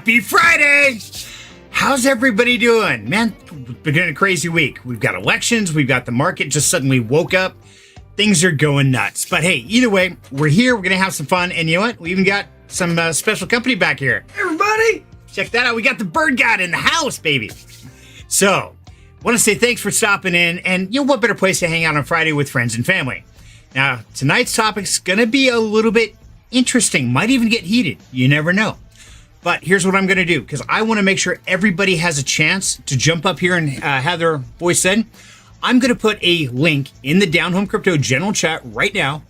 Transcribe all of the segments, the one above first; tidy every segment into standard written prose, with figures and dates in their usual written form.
Happy Friday! How's everybody doing? Man, we've been a crazy week. We've got elections, we've got the market just suddenly woke up. Things are going nuts. But hey, either way, we're here, we're gonna have some fun, and you know what? We even got some special company back here. Everybody, check that out. We got the bird god in the house, baby. So, want to say thanks for stopping in, and you know what better place to hang out on Friday with friends and family. Now, tonight's topic's gonna be a little bit interesting, might even get heated. You never know. But here's what I'm going to do, because I want to make sure everybody has a chance to jump up here and have their voice said. I'm going to put a link in the Down Home Crypto general chat right now.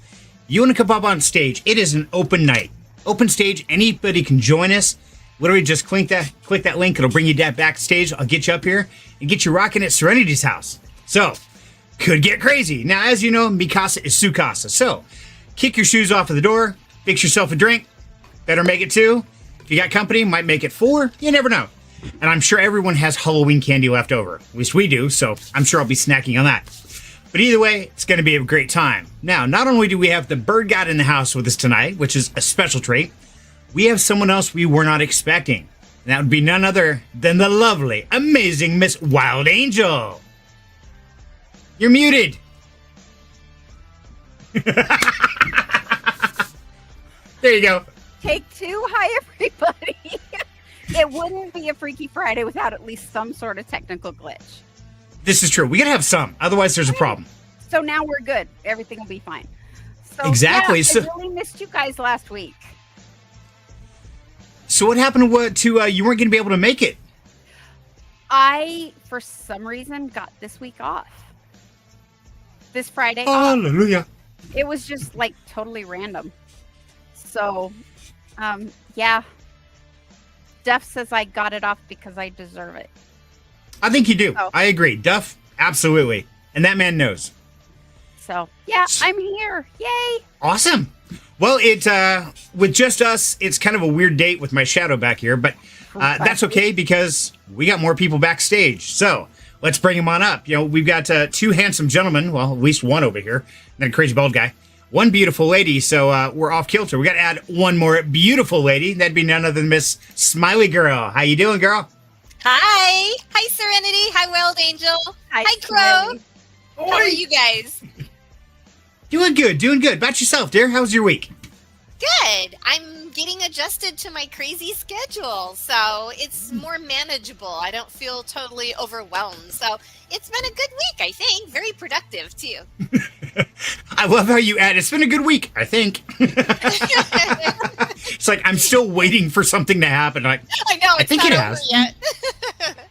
You want to come up on stage. It is an open night. Open stage. Anybody can join us. Literally just click that link. It'll bring you backstage. I'll get you up here and get you rocking at Serenity's house. So, could get crazy. Now, as you know, mi casa is su casa. So, kick your shoes off at the door. Fix yourself a drink. Better make it 2. If you got company, might make it 4. You never know. And I'm sure everyone has Halloween candy left over. At least we do, so I'm sure I'll be snacking on that. But either way, it's going to be a great time. Now, not only do we have the bird god in the house with us tonight, which is a special treat, we have someone else we were not expecting. And that would be none other than the lovely, amazing Miss Wild Angel. You're muted. There you go. Take 2. Hi, everybody. It wouldn't be a Freaky Friday without at least some sort of technical glitch. This is true. We got to have some. Otherwise, there's a problem. So now we're good. Everything will be fine. So, exactly. Yeah, So, I really missed you guys last week. So what happened to you weren't going to be able to make it? I, for some reason, got this week off. This Friday Hallelujah. off. It was just like totally random. So... yeah. Duff says I got it off because I deserve it. I think you do. So, I agree. Duff, absolutely. And that man knows. So, yeah, I'm here. Yay. Awesome. Well, with just us, it's kind of a weird date with my shadow back here, but that's okay because we got more people backstage. So, let's bring them on up. You know, we've got 2 handsome gentlemen, well, at least one over here, and then a crazy bald guy. One beautiful lady, so we're off kilter. We got to add one more beautiful lady. That'd be none other than Miss Smiley Girl. How you doing, girl? Hi. Hi, Serenity. Hi, Wild Angel. Hi, Crow. How are you guys? Doing good, doing good. About yourself, dear? How was your week? Good. I'm getting adjusted to my crazy schedule, so it's more manageable. I don't feel totally overwhelmed. So it's been a good week, I think. Very productive, too. I love how you add, it's been a good week, I think. It's like, I'm still waiting for something to happen. Like, I know, I think it has. Yet.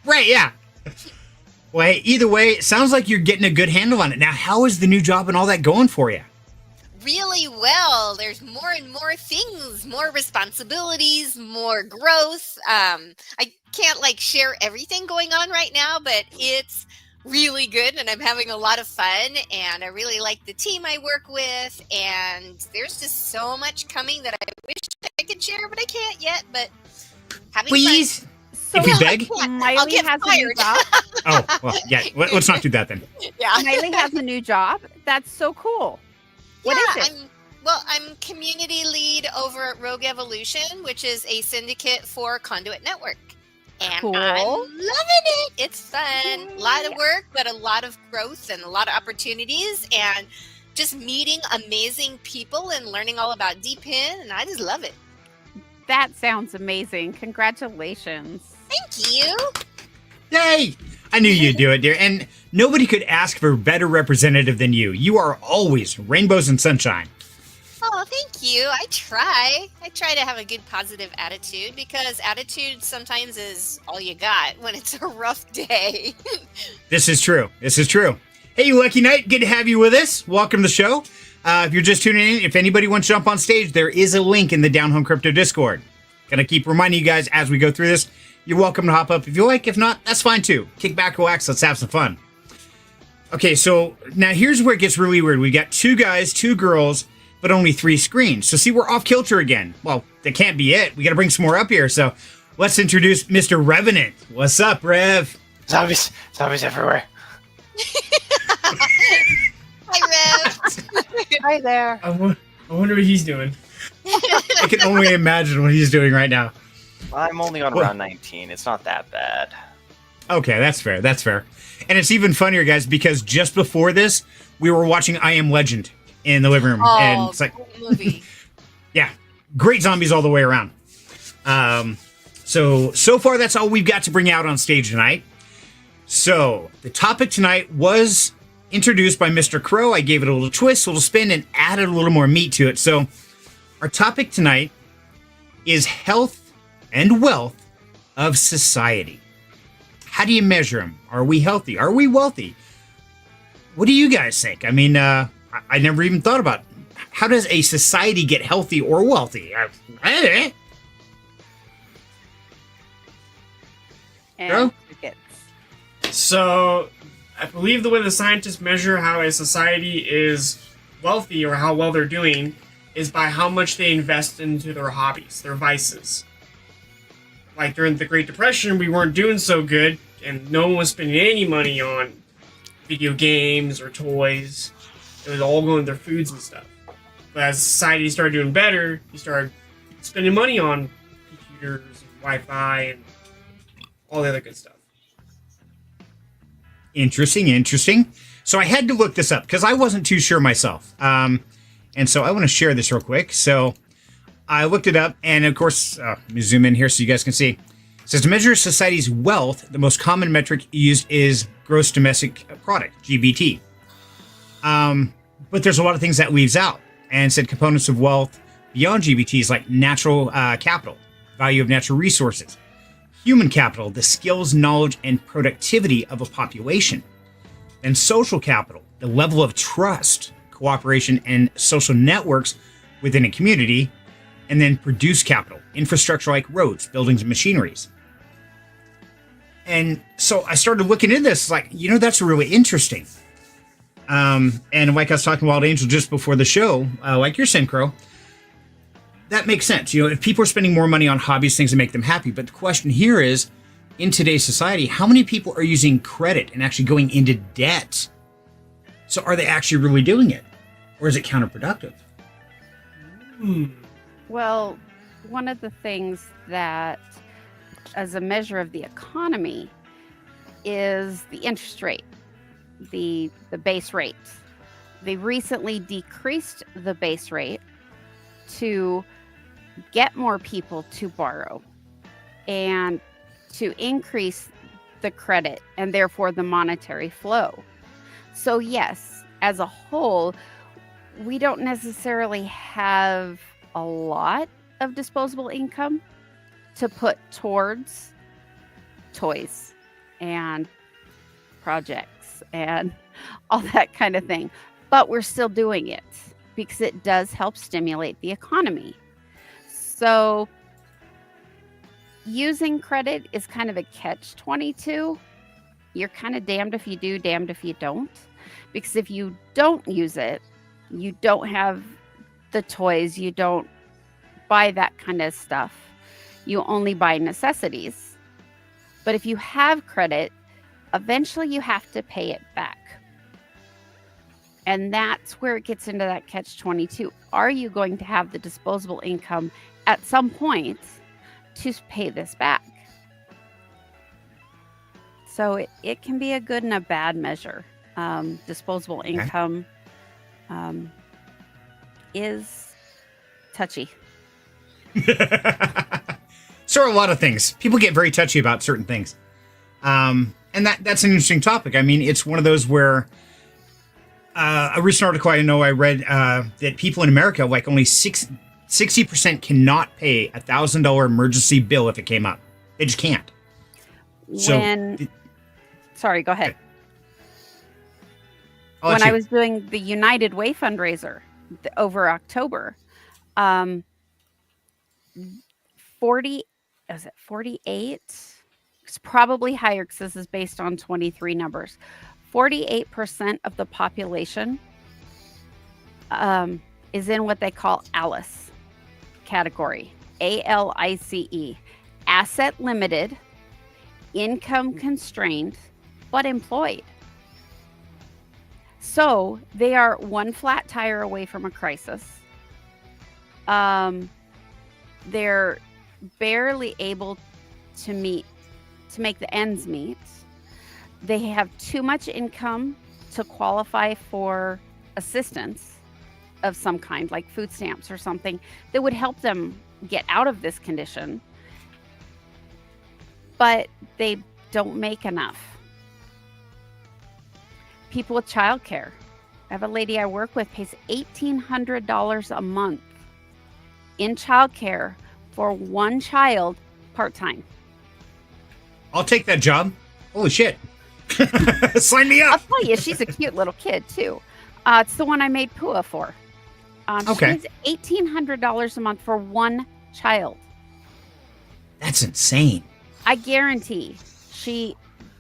Right, yeah. Well, hey, either way, it sounds like you're getting a good handle on it. Now, how is the new job and all that going for you? Really well. There's more and more things, more responsibilities, more growth. I can't share everything going on right now, but it's really good and I'm having a lot of fun and I really like the team I work with and there's just so much coming that I wish I could share, but I can't yet, but having Please. fun. So if you beg. I'll get has fired. a new job. Oh, well, yeah, let's not do that then. Yeah. Miley has a new job. That's so cool. What is it? I'm community lead over at Rogue Evolution, which is a syndicate for Conduit Network. And Cool. I'm loving it. It's fun. A lot of work, but a lot of growth and a lot of opportunities and just meeting amazing people and learning all about DPIN. And I just love it. That sounds amazing. Congratulations. Thank you. Yay! I knew you'd do it, dear. And nobody could ask for a better representative than you. You are always rainbows and sunshine. Oh, thank you. I try to have a good positive attitude because attitude sometimes is all you got when it's a rough day. This is true. This is true. Hey, Lucky Knight, good to have you with us. Welcome to the show. If you're just tuning in, if anybody wants to jump on stage, there is a link in the Down Home Crypto Discord. Gonna keep reminding you guys as we go through this. You're welcome to hop up if you like. If not, that's fine too. Kick back, relax, let's have some fun. Okay, so now here's where it gets really weird. We got 2 guys, 2 girls, but only 3 screens. So see, we're off kilter again. Well, that can't be it. We got to bring some more up here. So let's introduce Mr. Revenant. What's up, Rev? Zombies everywhere. Hi, Rev. Hi there. I wonder what he's doing. I can only imagine what he's doing right now. I'm only on Well- round 19. It's not that bad. Okay, that's fair. That's fair. And it's even funnier, guys, because just before this, we were watching I Am Legend in the living room, and it's like, great movie. yeah, great zombies all the way around. So far, that's all we've got to bring out on stage tonight. So the topic tonight was introduced by Mr. Crow. I gave it a little twist, a little spin, and added a little more meat to it. So our topic tonight is health and wealth of society. How do you measure them? Are we healthy? Are we wealthy? What do you guys think? I mean, I never even thought about how does a society get healthy or wealthy? And Go. crickets. So, I believe the way the scientists measure how a society is wealthy or how well they're doing is by how much they invest into their hobbies, their vices. Like during the Great Depression, we weren't doing so good, and no one was spending any money on video games or toys. It was all going to their foods and stuff. But as society started doing better, you started spending money on computers and Wi-Fi and all the other good stuff. Interesting. So I had to look this up because I wasn't too sure myself. And so I want to share this real quick. So I looked it up, and of course, let me zoom in here so you guys can see. It says to measure society's wealth, the most common metric used is gross domestic product, GBT. But there's a lot of things that leaves out, and said components of wealth beyond GBTs like natural capital, value of natural resources, human capital, the skills, knowledge, and productivity of a population, and social capital, the level of trust, cooperation, and social networks within a community, and then produce capital, infrastructure like roads, buildings, and machineries. And so I started looking into this, like, that's really interesting. And like I was talking to Wild Angel just before the show, like you're saying, Crow, that makes sense. If people are spending more money on hobbies, things that make them happy. But the question here is, in today's society, how many people are using credit and actually going into debt? So are they actually really doing it? Or is it counterproductive? Well, one of the things that, as a measure of the economy, is the interest rate, the base rate. They recently decreased the base rate to get more people to borrow and to increase the credit and therefore the monetary flow. So yes, as a whole, we don't necessarily have a lot of disposable income to put towards toys and projects and all that kind of thing. But we're still doing it because it does help stimulate the economy. So using credit is kind of a catch-22. You're kind of damned if you do, damned if you don't. Because if you don't use it, you don't have the toys, you don't buy that kind of stuff. You only buy necessities. But if you have credit, eventually you have to pay it back. And that's where it gets into that catch-22. Are you going to have the disposable income at some point to pay this back? So it can be a good and a bad measure. Disposable income is touchy. So are a lot of things. People get very touchy about certain things. And that's an interesting topic. I mean, it's one of those where a recent article I read that people in America, like only 60% cannot pay a $1,000 emergency bill if it came up. They just can't. Sorry, go ahead. When I was doing the United Way fundraiser over October, 48? It's probably higher because this is based on 23 numbers. 48% of the population is in what they call ALICE category, ALICE, asset limited, income constrained, but employed. So they are one flat tire away from a crisis. They're barely able to make the ends meet. They have too much income to qualify for assistance of some kind, like food stamps or something that would help them get out of this condition. But they don't make enough. People with childcare. I have a lady I work with pays $1,800 a month in childcare for one child part-time. I'll take that job. Holy shit. Sign me I'll up. tell you, she's a cute little kid too. It's the one I made Pua for. Okay. She pays $1,800 a month for one child. That's insane. I guarantee she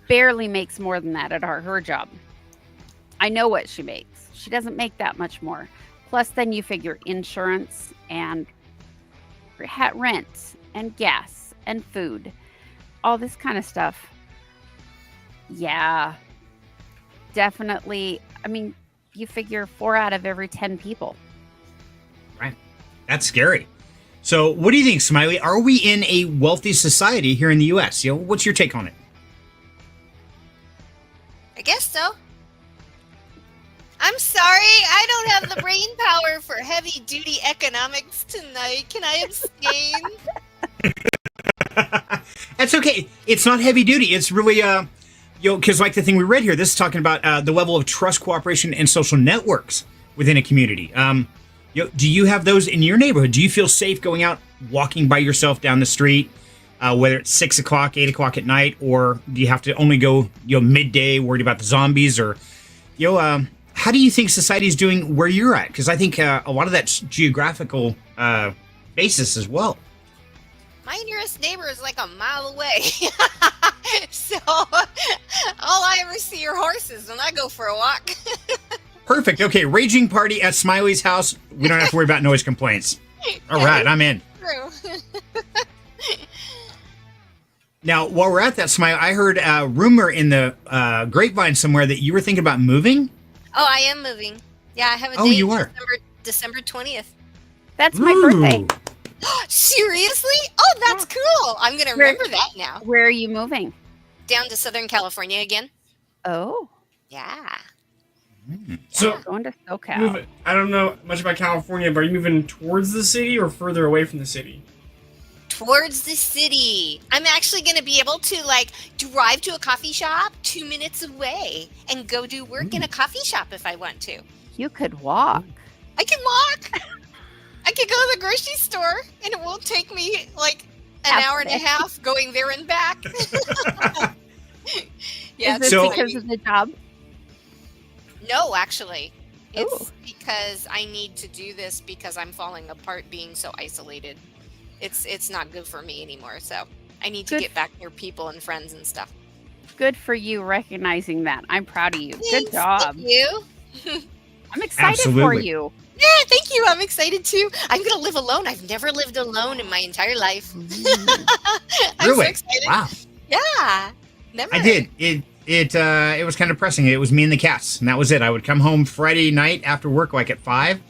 barely makes more than that at her job. I know what she makes. She doesn't make that much more. Plus, then you figure insurance and rent and gas and food, all this kind of stuff. Yeah, definitely. I mean, you figure 4 out of every 10 people. Right. That's scary. So what do you think, Smiley? Are we in a wealthy society here in the U.S.? What's your take on it? I guess so. I'm sorry, I don't have the brain power for heavy duty economics tonight. Can I abstain? That's okay. It's not heavy duty. It's really, because like the thing we read here, this is talking about the level of trust, cooperation, and social networks within a community. Do you have those in your neighborhood? Do you feel safe going out, walking by yourself down the street, whether it's 6 o'clock, 8 o'clock at night, or do you have to only go, midday, worried about the zombies, or, how do you think society is doing where you're at? Because I think a lot of that's geographical basis as well. My nearest neighbor is like a mile away. So all I ever see are horses when I go for a walk. Perfect. Okay, raging party at Smiley's house. We don't have to worry about noise complaints. All right, I'm in. True. Now, while we're at that, Smiley, I heard a rumor in the grapevine somewhere that you were thinking about moving. Oh, I am moving. Yeah, I have a Oh, date. you are? December 20th. That's my Ooh. birthday. Seriously? Oh, that's cool. I'm going to remember that now. Where are you moving? Down to Southern California again. Oh, Yeah. So, going to SoCal. I don't know much about California, but are you moving towards the city or further away from the city? Towards the city. I'm actually going to be able to drive to a coffee shop 2 minutes away and go do work in a coffee shop if I want to. You could walk. I can walk. I could go to the grocery store and it won't take me an hour and a half going there and back. Yeah. Is it So- because of the job? No, actually. It's Ooh. because I need to do this because I'm falling apart being so isolated. It's not good for me anymore, so I need to Good. get back near people and friends and stuff. Good for you recognizing that. I'm proud of you. Thanks, Good job. Thank you. I'm excited for Absolutely. you. Yeah, thank you. I'm excited too. I'm gonna live alone. I've never lived alone in my entire life. I'm Really? so excited. Wow. Yeah. Never. I did. It was kind of depressing. It was me and the cats, and that was it. I would come home Friday night after work, at 5.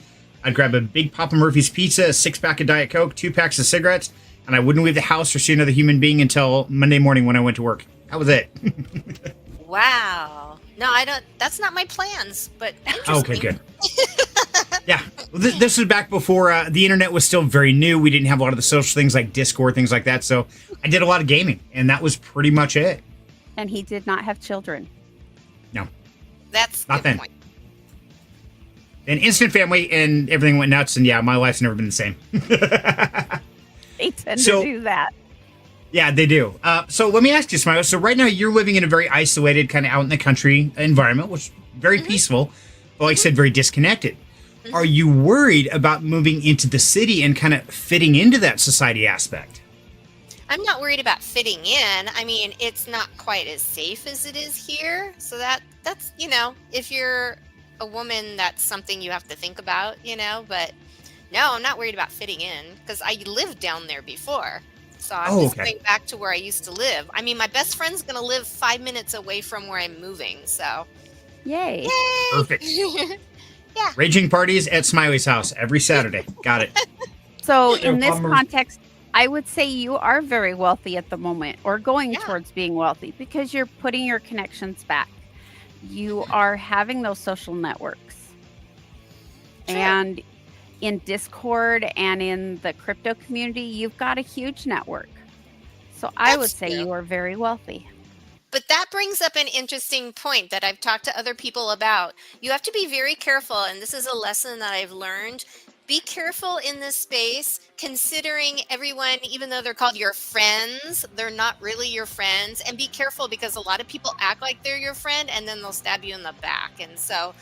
I'd grab a big Papa Murphy's pizza, a 6-pack of Diet Coke, 2 packs of cigarettes, and I wouldn't leave the house or see another human being until Monday morning when I went to work. That was it. Wow. No, I don't. That's not my plans, but Okay, interesting. good. Yeah, well, this was back before the internet was still very new. We didn't have a lot of the social things like Discord, things like that. So I did a lot of gaming, and that was pretty much it. And he did not have children. No, That's Not good then. point. an instant family, and everything went nuts. And yeah, my life's never been the same. They tend So- to do that. Yeah, they do. So let me ask you, Smile. So right now you're living in a very isolated, kind of out in the country environment, which is very peaceful, but like I said, very disconnected. Are you worried about moving into the city and kind of fitting into that society aspect? I'm not worried about fitting in. I mean, it's not quite as safe as it is here. So that's, if you're a woman, that's something you have to think about, but no, I'm not worried about fitting in because I lived down there before. So I'm just okay. going back to where I used to live. I mean, my best friend's going to live 5 minutes away from where I'm moving. So, Yay. yay! Perfect. Raging parties at Smiley's house every Saturday. Got it. So No in this bummer. context, I would say you are very wealthy at the moment, or going Yeah. towards being wealthy, because you're putting your connections back. You are having those social networks. True. And in Discord and in the crypto community, you've got a huge network. So I would That's say true. you are very wealthy. But that brings up an interesting point that I've talked to other people about. You have to be very careful, and this is a lesson that I've learned. Be careful in this space, considering everyone, even though they're called your friends, they're not really your friends. And be careful because a lot of people act like they're your friend and then they'll stab you in the back. And so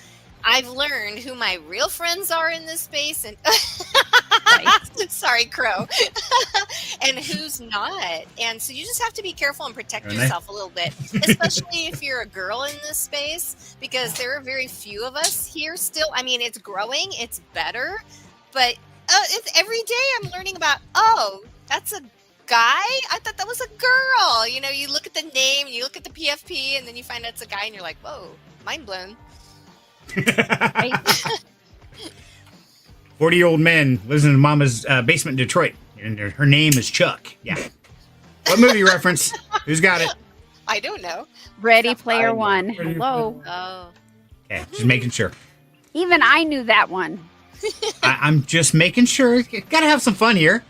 I've learned who my real friends are in this space, and sorry, Crow, and who's not. And so you just have to be careful and protect Really? yourself a little bit, especially if you're a girl in this space, because there are very few of us here still. I mean, it's growing, it's better, but it's every day I'm learning about, oh, that's a guy? I thought that was a girl. You know, you look at the name, you look at the PFP, and then you find out it's a guy, and you're like, whoa, mind blown. 40-year-old man lives in his mama's basement in Detroit, and her name is Chuck. Yeah. What movie reference? Who's got it? I don't know. Ready Player I- One. Ready Hello. Oh. Okay, just making sure. Even I knew that one. I'm just making sure. Gotta have some fun here.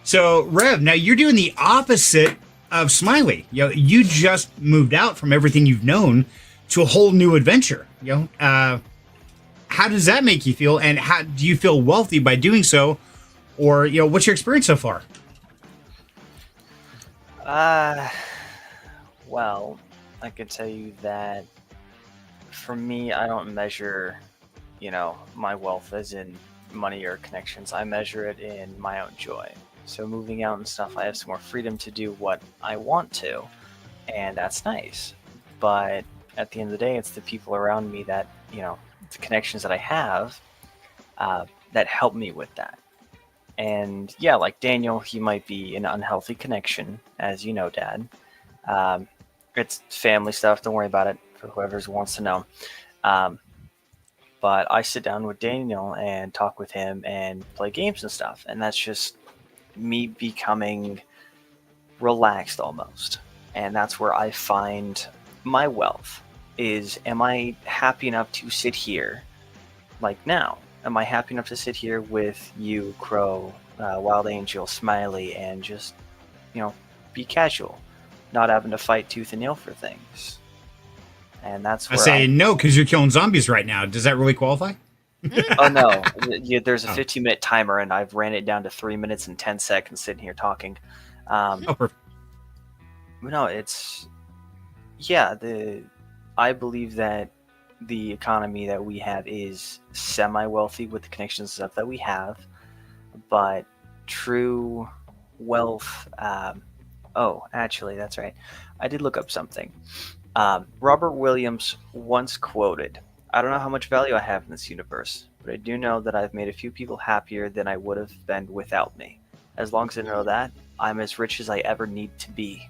So, Rev, now you're doing the opposite of Smiley. You just moved out from everything you've known to a whole new adventure. How does that make you feel? And how do you feel wealthy by doing so? Or, what's your experience so far? Well, I can tell you that for me, I don't measure, my wealth as in money or connections. I measure it in my own joy. So moving out and stuff, I have some more freedom to do what I want to, and that's nice. But at the end of the day, it's the people around me that, the connections that I have that help me with that. And yeah, like Daniel, he might be an unhealthy connection, as you know, Dad. It's family stuff. Don't worry about it for whoever wants to know. But I sit down with Daniel and talk with him and play games and stuff. And that's just me becoming relaxed almost. And that's where I find my wealth is, am I happy enough to sit here like now? Am I happy enough to sit here with you, Crow, Wild Angel, Smiley, and just, be casual, not having to fight tooth and nail for things? And that's I where say no, because you're killing zombies right now. Does that really qualify? Oh no, there's a 15-minute timer, and I've ran it down to 3 minutes and 10 seconds sitting here talking. Oh, perfect. No, it's I believe that the economy that we have is semi-wealthy with the connections and stuff that we have, but true wealth. Actually, that's right. I did look up something. Robert Williams once quoted, "I don't know how much value I have in this universe, but I do know that I've made a few people happier than I would have been without me. As long as I know that, I'm as rich as I ever need to be."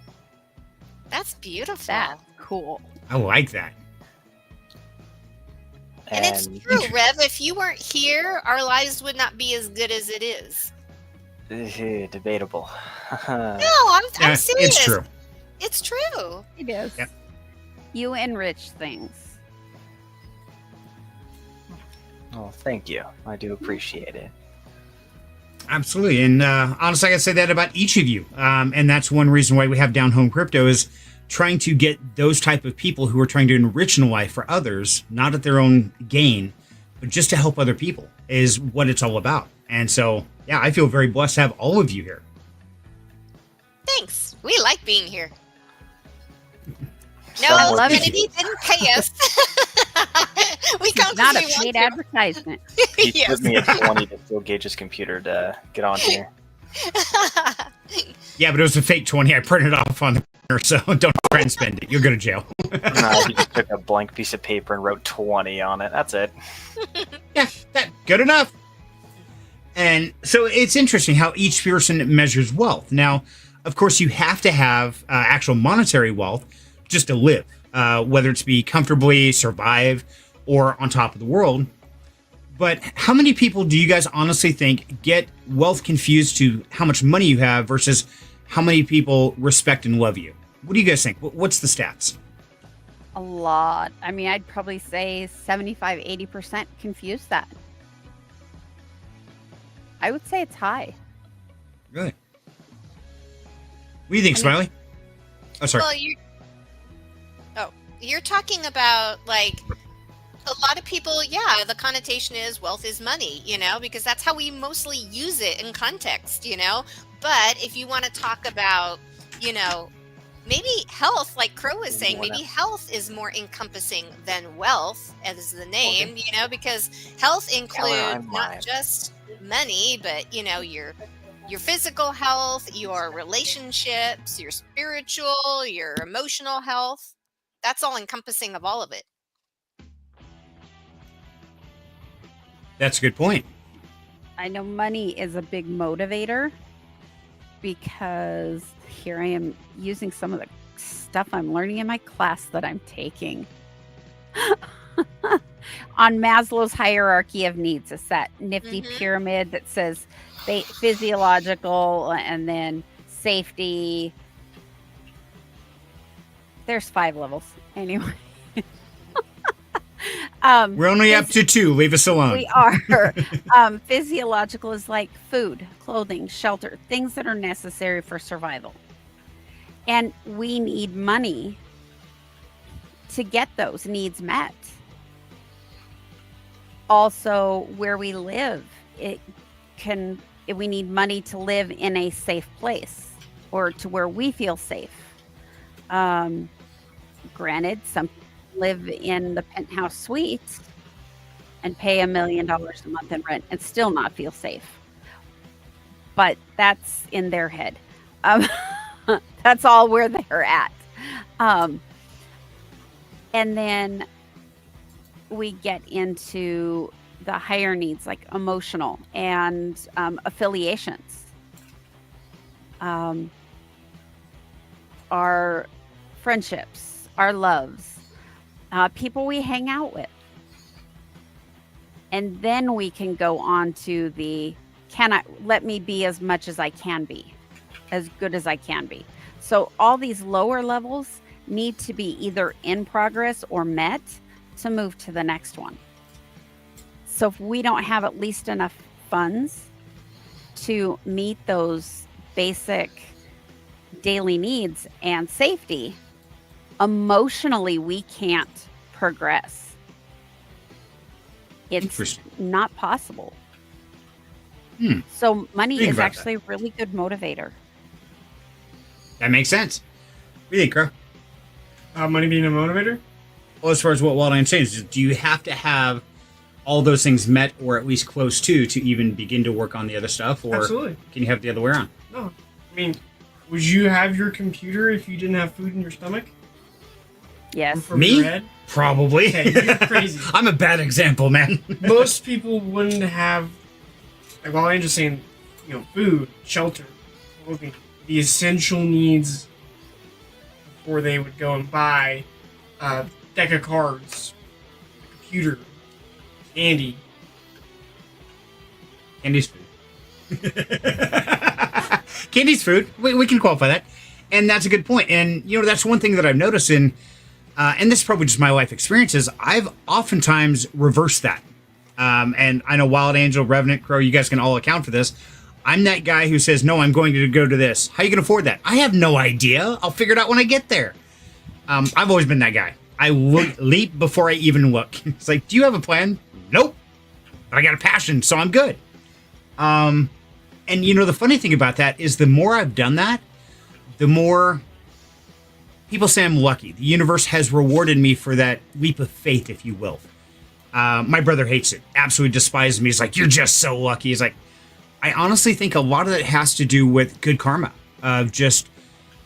That's beautiful. That's cool. I like that. And it's true, Rev. If you weren't here, our lives would not be as good as it is. Debatable. No, Yeah, I'm serious. it's true. It's true. It is. Yep. You enrich things. Oh, thank you. I do appreciate it. Absolutely. And honestly, I can say that about each of you. And that's one reason why we have Down Home Crypto is trying to get those type of people who are trying to enrich in life for others, not at their own gain, but just to help other people is what it's all about. And so, yeah, I feel very blessed to have all of you here. Thanks. We like being here. Some No, more love it. Serenity didn't pay us. We come It's not a because we paid want advertisement. He Yes. put me at 20 to still gauge his computer to get on here. to. Yeah, but it was a fake 20. I printed it off on the corner, so don't try and spend it. You'll go to jail. No, he just took a blank piece of paper and wrote 20 on it. That's it. Yeah, that good enough. And so it's interesting how each person measures wealth. Now, of course, you have to have actual monetary wealth just to live, whether it's be comfortably, survive, or on top of the world. But how many people do you guys honestly think get wealth confused to how much money you have versus how many people respect and love you? What do you guys think? What's the stats? A lot. I mean, I'd probably say 75, 80% confuse that. I would say it's high. Really? What do you think, Smiley? Oh, sorry. Well, you're talking about like a lot of people, yeah, the connotation is wealth is money, because that's how we mostly use it in context, But if you want to talk about, maybe health, like Crow was saying, maybe health is more encompassing than wealth, as the name, because health includes not just money, but your physical health, your relationships, your spiritual, your emotional health. That's all encompassing of all of it. That's a good point. I know money is a big motivator because here I am using some of the stuff I'm learning in my class that I'm taking. On Maslow's hierarchy of needs, it's that nifty pyramid that says physiological and then safety. There's 5 levels. Anyway. We're only up to 2. Leave us alone. We are. Physiological is like food, clothing, shelter, things that are necessary for survival. And we need money to get those needs met. Also, where we live, we need money to live in a safe place or to where we feel safe. Granted, some live in the penthouse suites and pay $1 million a month in rent and still not feel safe. But that's in their head. That's all where they're at. And then we get into the higher needs like emotional and affiliations. Our friendships, our loves, people we hang out with. And then we can go on to let me be as much as I can be, as good as I can be. So all these lower levels need to be either in progress or met to move to the next one. So if we don't have at least enough funds to meet those basic daily needs and safety, emotionally, we can't progress. It's not possible. So money is actually a really good motivator. That makes sense. What do you think, Crow? Money being a motivator? Well, as far as what Waldine's saying, do you have to have all those things met or at least close to even begin to work on the other stuff? Or Absolutely. Can you have the other way around? No. I mean, would you have your computer if you didn't have food in your stomach? Yes. From Me? your head? Probably. Okay, you're crazy. I'm a bad example, man. Most people wouldn't have, like, while I'm just saying, food, shelter, clothing, the essential needs before they would go and buy a deck of cards, a computer, candy. Candy's food. Candy's food. We can qualify that. And that's a good point. And, that's one thing that I've noticed and this is probably just my life experiences, I've oftentimes reversed that. And I know Wild Angel, Revenant, Crow, you guys can all account for this. I'm that guy who says, no, I'm going to go to this. How are you going to afford that? I have no idea. I'll figure it out when I get there. I've always been that guy. I leap before I even look. It's like, do you have a plan? Nope. But I got a passion, so I'm good. And the funny thing about that is the more I've done that, the more people say I'm lucky. The universe has rewarded me for that leap of faith, if you will. My brother hates it. Absolutely despises me. He's like, you're just so lucky. He's like, I honestly think a lot of that has to do with good karma of just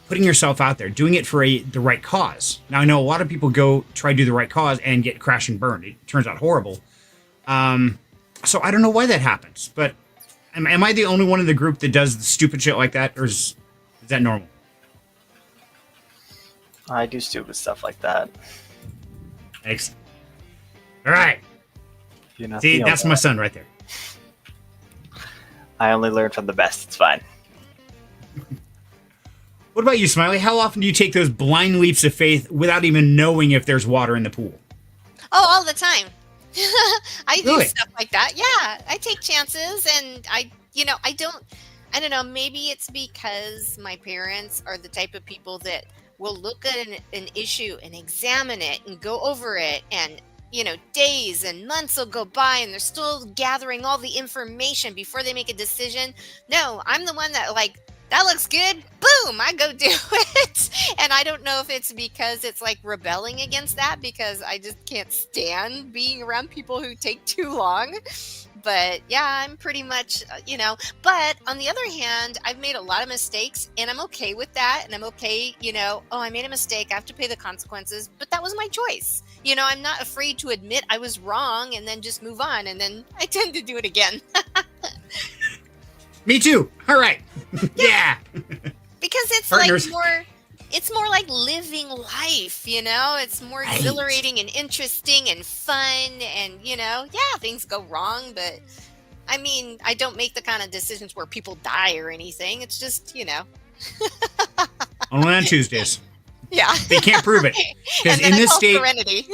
putting yourself out there, doing it for the right cause. Now, I know a lot of people go try to do the right cause and get crash and burned. It turns out horrible. So I don't know why that happens, but am I the only one in the group that does the stupid shit like that, or is that normal? I do stupid stuff like that. Excellent. All right. You're not See, the that's only my one. son right there. I only learn from the best. It's fine. What about you, Smiley? How often do you take those blind leaps of faith without even knowing if there's water in the pool? Oh, all the time. I do Really? stuff like that. Yeah, I take chances, and I don't know. Maybe it's because my parents are the type of people that will look at an issue and examine it and go over it, and days and months will go by, and they're still gathering all the information before they make a decision. No, I'm the one that that looks good. Boom, I go do it. And I don't know if it's because it's like rebelling against that because I just can't stand being around people who take too long. But yeah, I'm pretty much, but on the other hand, I've made a lot of mistakes and I'm okay with that. And I'm okay, oh, I made a mistake. I have to pay the consequences, but that was my choice. I'm not afraid to admit I was wrong and then just move on. And then I tend to do it again. Me too. All right. Yeah. Because it's Partners. it's more like living life, it's more Right. exhilarating and interesting and fun, and yeah, things go wrong, but I mean, I don't make the kind of decisions where people die or anything. It's just Only on Tuesdays. yeah. They can't prove it. Because And then in I this call state, Serenity.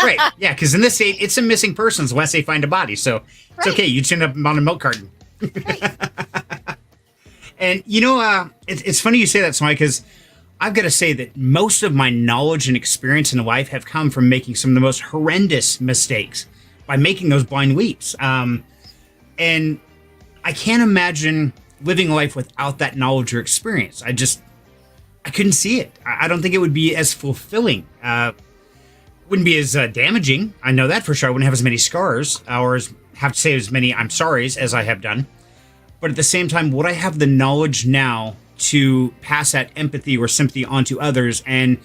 right. Yeah, because in this state, it's a missing persons unless they find a body. So it's Right. okay. You just end up on a milk carton. Right. And it's funny you say that, Smiley, because I've got to say that most of my knowledge and experience in life have come from making some of the most horrendous mistakes by making those blind leaps. And I can't imagine living life without that knowledge or experience. I couldn't see it. I don't think it would be as fulfilling. Wouldn't be as damaging. I know that for sure. I wouldn't have as many scars or have to say as many I'm sorry's as I have done. But at the same time, would I have the knowledge now to pass that empathy or sympathy onto others and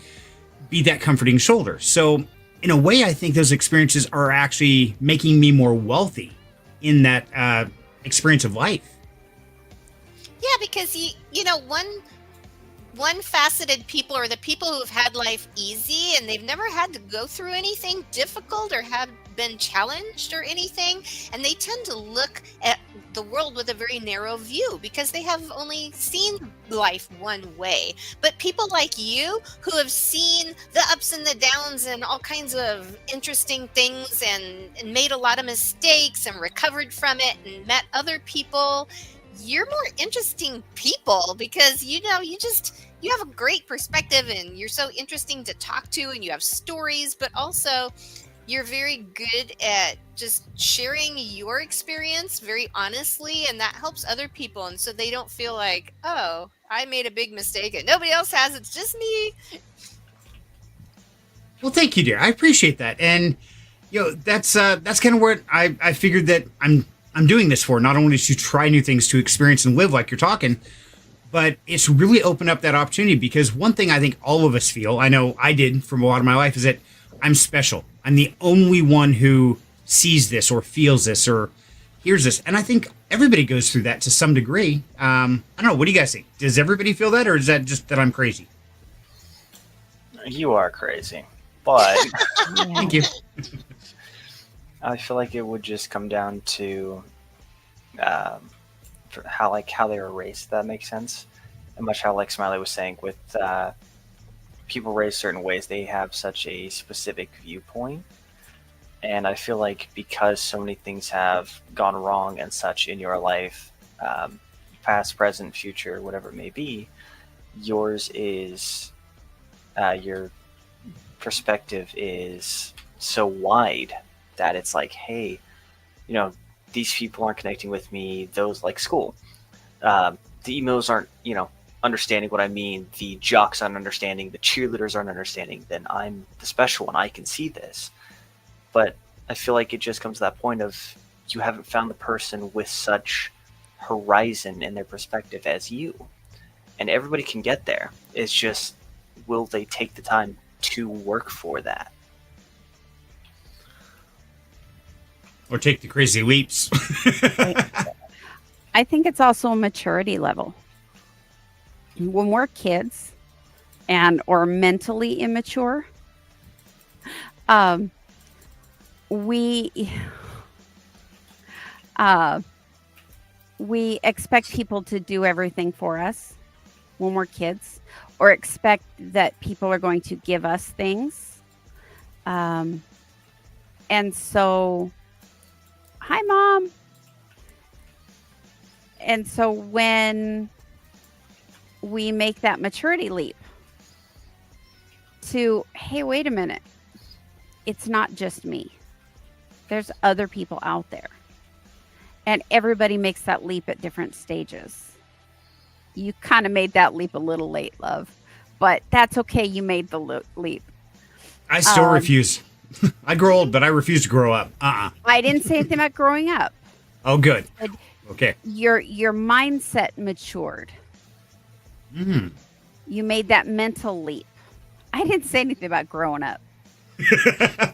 be that comforting shoulder? So in a way, I think those experiences are actually making me more wealthy in that experience of life. Yeah, because one faceted people are the people who've had life easy and they've never had to go through anything difficult or have been challenged or anything, and they tend to look at the world with a very narrow view because they have only seen life one way. But people like you who have seen the ups and the downs and all kinds of interesting things and made a lot of mistakes and recovered from it and met other people, you're more interesting people because you have a great perspective and you're so interesting to talk to and you have stories, but also you're very good at just sharing your experience very honestly, and that helps other people, and so they don't feel like, oh, I made a big mistake and nobody else has, it's just me. Well, thank you, dear. I appreciate that. And that's kind of what I figured that I'm doing this for, not only to try new things, to experience and live like you're talking, but it's really opened up that opportunity because one thing I think all of us feel, I know I did from a lot of my life, is that I'm special. I'm the only one who sees this or feels this or hears this. And I think everybody goes through that to some degree. I don't know. What do you guys think? Does everybody feel that, or is that just that I'm crazy? You are crazy, but Thank you. I feel like it would just come down to how they were raised. If that makes sense. And much how Smiley was saying with people raised certain ways, they have such a specific viewpoint. And I feel like because so many things have gone wrong and such in your life, past, present, future, whatever it may be, yours is your perspective is so wide that it's like, hey, these people aren't connecting with me. Those like school, the emos aren't, understanding what I mean. The jocks aren't understanding. The cheerleaders aren't understanding. Then I'm the special one. I can see this. But I feel like it just comes to that point of you haven't found the person with such horizon in their perspective as you. And everybody can get there. It's just, will they take the time to work for that? Or take the crazy leaps. I think it's also a maturity level. When we're kids or mentally immature, we We expect people to do everything for us when we're kids, or expect that people are going to give us things. And so, hi, Mom. And so when we make that maturity leap to, hey, wait a minute, it's not just me. There's other people out there. And everybody makes that leap at different stages. You kind of made that leap a little late, love, but that's okay. You made the leap. I still refuse. I grow old, but I refuse to grow up. I didn't say anything about growing up. Oh, good. Okay. Your mindset matured. You made that mental leap. I didn't say anything about growing up.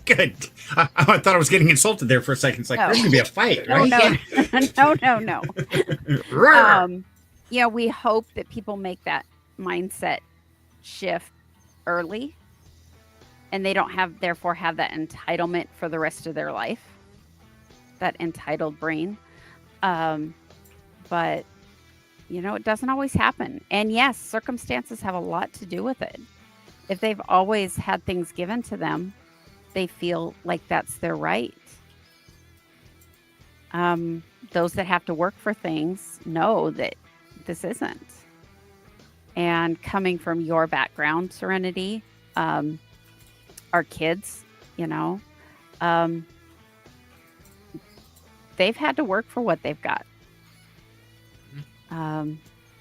Good. I thought I was getting insulted there for a second. It's like, there's going to be a fight, right? No. We hope that people make that mindset shift early, and they don't therefore have that entitlement for the rest of their life, that entitled brain. But, it doesn't always happen. And yes, circumstances have a lot to do with it. If they've always had things given to them, they feel like that's their right. Those that have to work for things know that this isn't. And coming from your background, Serenity, our kids, they've had to work for what they've got.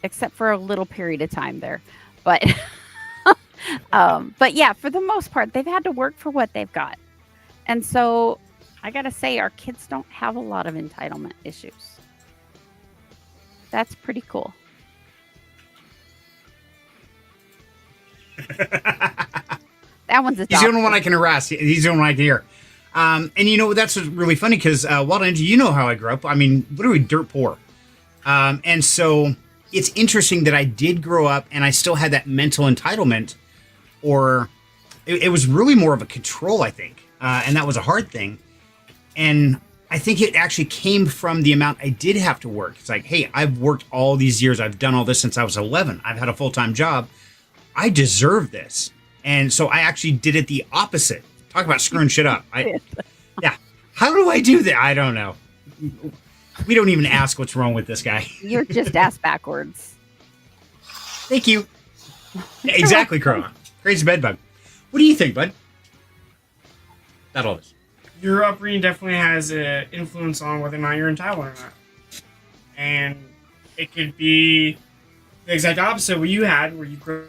Except for a little period of time there. But yeah, for the most part, they've had to work for what they've got. And so I got to say, our kids don't have a lot of entitlement issues. That's pretty cool. That one's a He's the only one I can harass. He's the only one I can hear. And that's what's really funny because, Wild Energy, you know how I grew up. I mean, literally dirt poor. And so it's interesting that I did grow up and I still had that mental entitlement, or it was really more of a control, I think. And that was a hard thing. And I think it actually came from the amount I did have to work. It's like, hey, I've worked all these years. I've done all this since I was 11. I've had a full-time job. I deserve this. And so I actually did it the opposite. Talk about screwing shit up. Yeah. How do I do that? I don't know. We don't even ask what's wrong with this guy. You're just ass backwards. Thank you. Yeah, exactly, Crow. Crazy bedbug. What do you think, bud? About all this. Your upbringing definitely has an influence on whether or not you're entitled or not. And it could be the exact opposite of what you had, where you grew.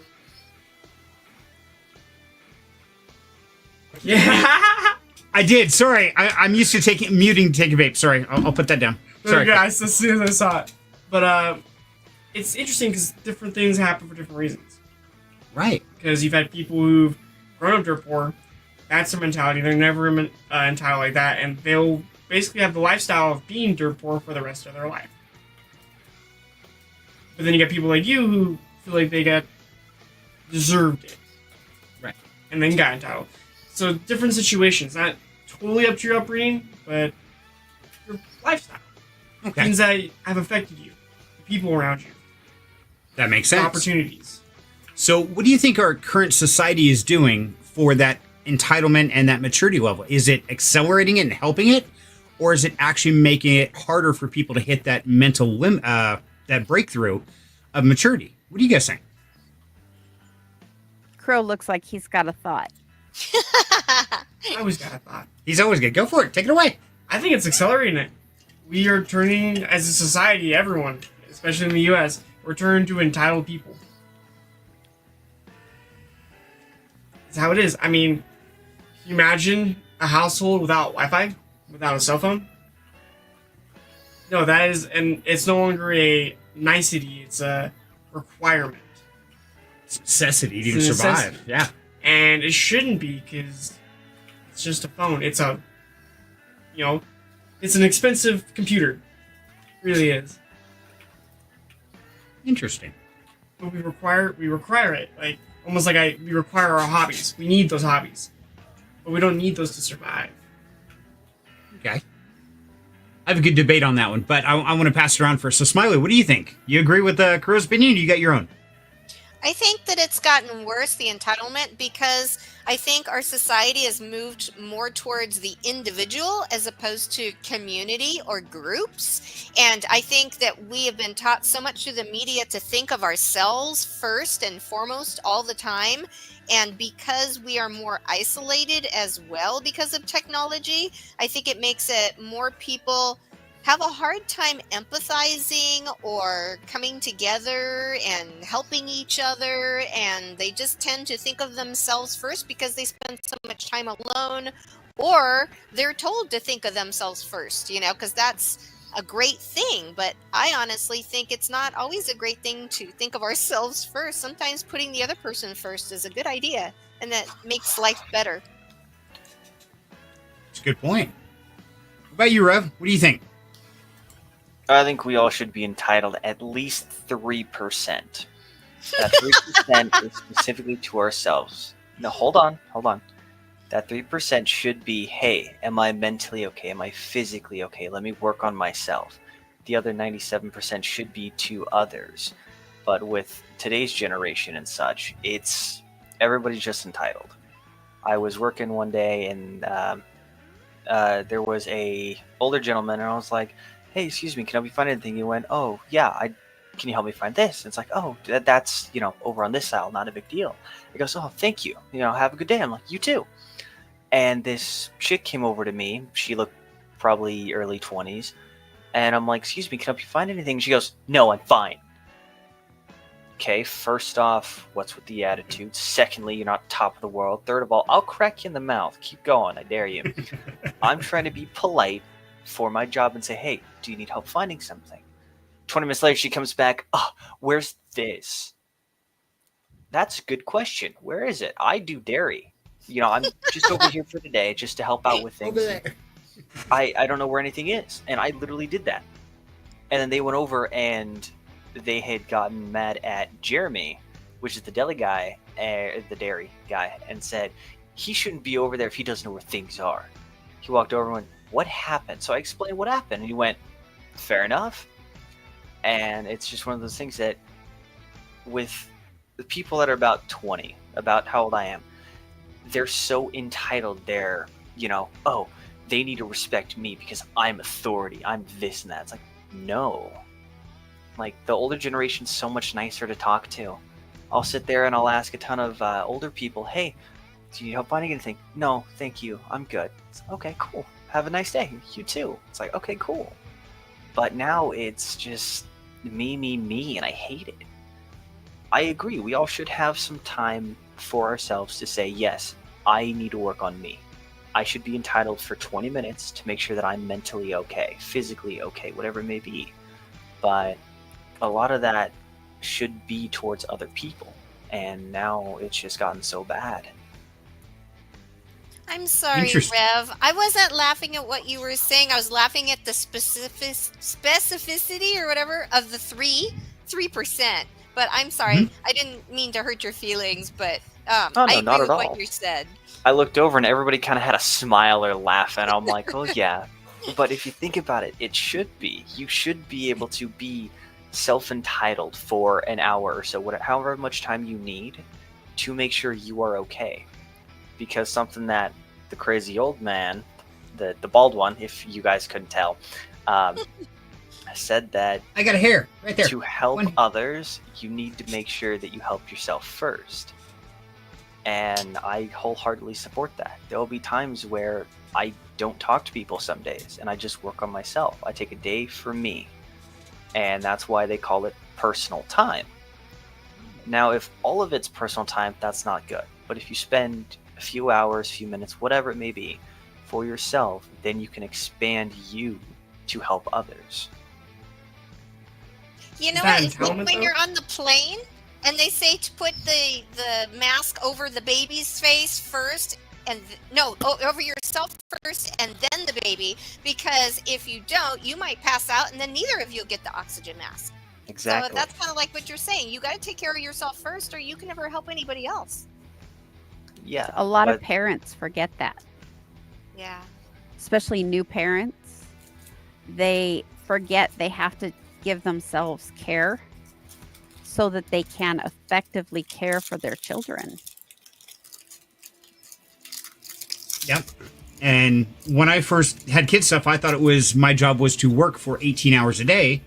Yeah. I did. Sorry. I'm used to muting to take a vape. Sorry. I'll put that down. Sorry. Guys, as soon as I saw it. But it's interesting because different things happen for different reasons. Right. Because you've had people who've grown up dirt poor. That's their mentality. They're never entitled like that. And they'll basically have the lifestyle of being dirt poor for the rest of their life. But then you got people like you who feel like they deserved it. Right. And then got entitled. So different situations. Not totally up to your upbringing, but your lifestyle. Okay. Things that have affected you. The people around you. That makes sense. Opportunities. So what do you think our current society is doing for that entitlement and that maturity level? Is it accelerating it and helping it? Or is it actually making it harder for people to hit that mental that breakthrough of maturity? What do you guys think? Crow looks like he's got a thought. I always got a thought. He's always good. Go for it. Take it away. I think it's accelerating it. We are turning, as a society, everyone, especially in the U.S., we're turning to entitled people. That's how it is. I mean, can you imagine a household without Wi-Fi, without a cell phone? No, that is, and it's no longer a nicety, it's a requirement. It's necessity to It's even a survive. necessity. Yeah. And it shouldn't be, because it's just a phone. It's it's an expensive computer. It really is. Interesting. But we require it. Like, almost like we require our hobbies. We need those hobbies. But we don't need those to survive. Okay. I have a good debate on that one, but I want to pass it around first. So, Smiley, what do you think? You agree with Kuro's opinion, or you got your own? I think that it's gotten worse, the entitlement, because I think our society has moved more towards the individual as opposed to community or groups. And I think that we have been taught so much through the media to think of ourselves first and foremost all the time. And because we are more isolated as well because of technology, I think it makes it more people have a hard time empathizing or coming together and helping each other, and they just tend to think of themselves first because they spend so much time alone, or they're told to think of themselves first, because that's a great thing. But I honestly think it's not always a great thing to think of ourselves first. Sometimes putting the other person first is a good idea, and that makes life better. That's a good point. What about you, Rev? What do you think? I think we all should be entitled at least 3%. That 3% is specifically to ourselves. No, hold on. That 3% should be, hey, am I mentally okay? Am I physically okay? Let me work on myself. The other 97% should be to others. But with today's generation and such, it's everybody's just entitled. I was working one day and there was a older gentleman, and I was like, hey, excuse me, can I help you find anything? He went, oh, yeah, can you help me find this? And it's like, oh, that's, over on this aisle, not a big deal. He goes, oh, thank you. Have a good day. I'm like, you too. And this chick came over to me. She looked probably early 20s. And I'm like, excuse me, can I help you find anything? She goes, no, I'm fine. Okay, first off, what's with the attitude? Secondly, you're not top of the world. Third of all, I'll crack you in the mouth. Keep going, I dare you. I'm trying to be polite for my job and say, hey, do you need help finding something? 20 minutes later, she comes back, oh, where's this? That's a good question. Where is it? I do dairy. I'm just over here for the day just to help out with things. I don't know where anything is. And I literally did that. And then they went over and they had gotten mad at Jeremy, which is the deli guy, the dairy guy, and said, he shouldn't be over there if he doesn't know where things are. He walked over and went, what happened? So I explained what happened, and he went, fair enough. And it's just one of those things that with the people that are about 20, about how old I am, they're so entitled. They're, oh, they need to respect me because I'm authority. I'm this and that. It's like, no. Like, the older generation's so much nicer to talk to. I'll sit there and I'll ask a ton of older people, hey, do you need help finding anything? No, thank you. I'm good. It's, okay, cool. Have a nice day. You too. It's like, okay, cool. But now it's just me, and I hate it. I agree. We all should have some time for ourselves to say, yes, I need to work on me. I should be entitled for 20 minutes to make sure that I'm mentally okay, physically okay, whatever it may be. But a lot of that should be towards other people. And now it's just gotten so bad. I'm sorry, Rev. I wasn't laughing at what you were saying. I was laughing at the specificity or whatever of the 3%. But I'm sorry. Mm-hmm. I didn't mean to hurt your feelings, but I agree with what you said. I looked over and everybody kind of had a smile or laugh, and I'm like, oh yeah. But if you think about it, it should be. You should be able to be self-entitled for an hour or so, however much time you need to make sure you are okay. Because something that the crazy old man, the bald one, if you guys couldn't tell, said that I got a hair right there. To help others, you need to make sure that you help yourself first. And I wholeheartedly support that. There will be times where I don't talk to people some days, and I just work on myself. I take a day for me. And that's why they call it personal time. Now, if all of it's personal time, that's not good. But if you spend a few hours, few minutes, whatever it may be, for yourself, then you can expand you to help others. You know what? It's like when you're on the plane and they say to put the mask over the baby's face first, and over yourself first and then the baby, because if you don't, you might pass out and then neither of you get the oxygen mask. Exactly. So that's kind of like what you're saying. You got to take care of yourself first, or you can never help anybody else. Yeah. A lot of parents forget that. Yeah. Especially new parents. they forget they have to give themselves care so that they can effectively care for their children. Yep. And when I first had kid stuff, I thought it was my job was to work for 18 hours a day.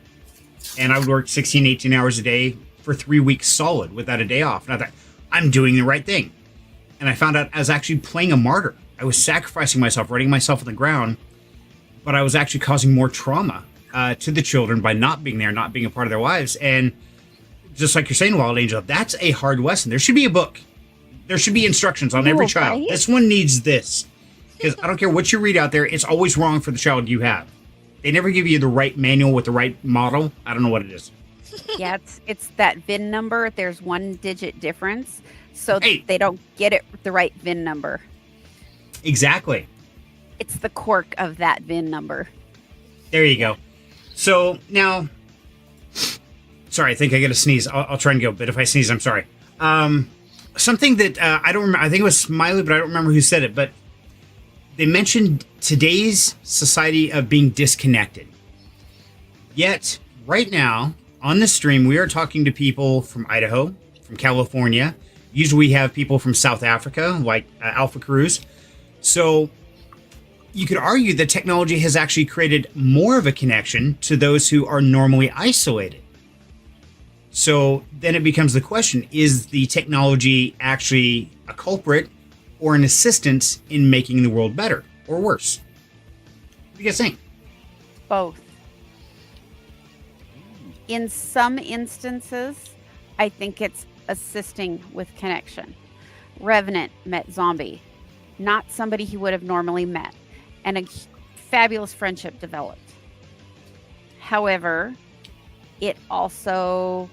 And I would work 16, 18 hours a day for 3 weeks solid without a day off. And I thought, I'm doing the right thing. And I found out I was actually playing a martyr. I was sacrificing myself, running myself on the ground, but I was actually causing more trauma to the children by not being there, not being a part of their lives. And just like you're saying, Wild Angel, that's a hard lesson. There should be a book. There should be instructions on every child. Right? This one needs this. Because I don't care what you read out there, it's always wrong for the child you have. They never give you the right manual with the right model. I don't know what it is. Yeah, it's that VIN number. There's 1 digit difference. So Hey. they don't get it the right VIN number. Exactly. It's the quirk of that VIN number. There you go. So now, sorry, I think I got to sneeze. I'll try and go, but if I sneeze, I'm sorry. Something that I don't remember, I think it was Smiley, but I don't remember who said it, but they mentioned today's society of being disconnected. Yet, right now, on the stream, we are talking to people from Idaho, from California. Usually we have people from South Africa, like Alpha Cruz. So you could argue that technology has actually created more of a connection to those who are normally isolated. So then it becomes the question, is the technology actually a culprit or an assistance in making the world better or worse? What do you guys think? Both. In some instances, I think it's assisting with connection. Revenant met Zombie, not somebody he would have normally met, and a fabulous friendship developed. However, it also,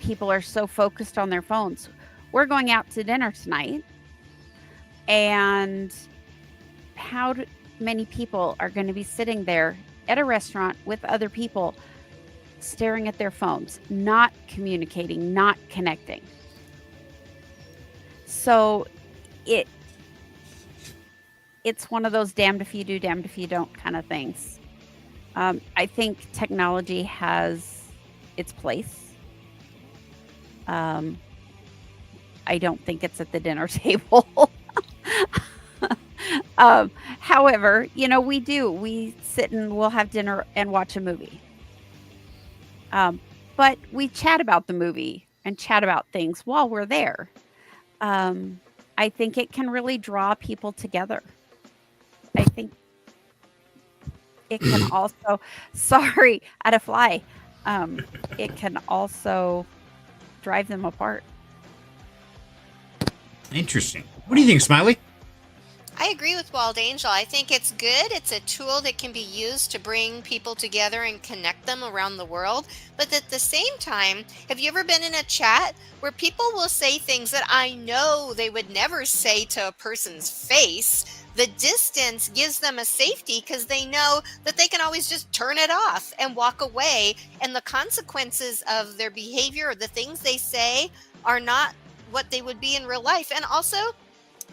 people are so focused on their phones. We're going out to dinner tonight, and how many people are going to be sitting there at a restaurant with other people staring at their phones, not communicating, not connecting? So it's one of those damned if you do, damned if you don't kind of things. I think technology has its place. I don't think it's at the dinner table. However, we sit and we'll have dinner and watch a movie. But we chat about the movie and chat about things while we're there. I think it can really draw people together. I think it can also, sorry, I had a fly. It can also drive them apart. Interesting. What do you think, Smiley? I agree with Wild Angel. I think it's good. It's a tool that can be used to bring people together and connect them around the world. But at the same time, have you ever been in a chat where people will say things that I know they would never say to a person's face? The distance gives them a safety because they know that they can always just turn it off and walk away. And the consequences of their behavior or the things they say are not what they would be in real life. And also,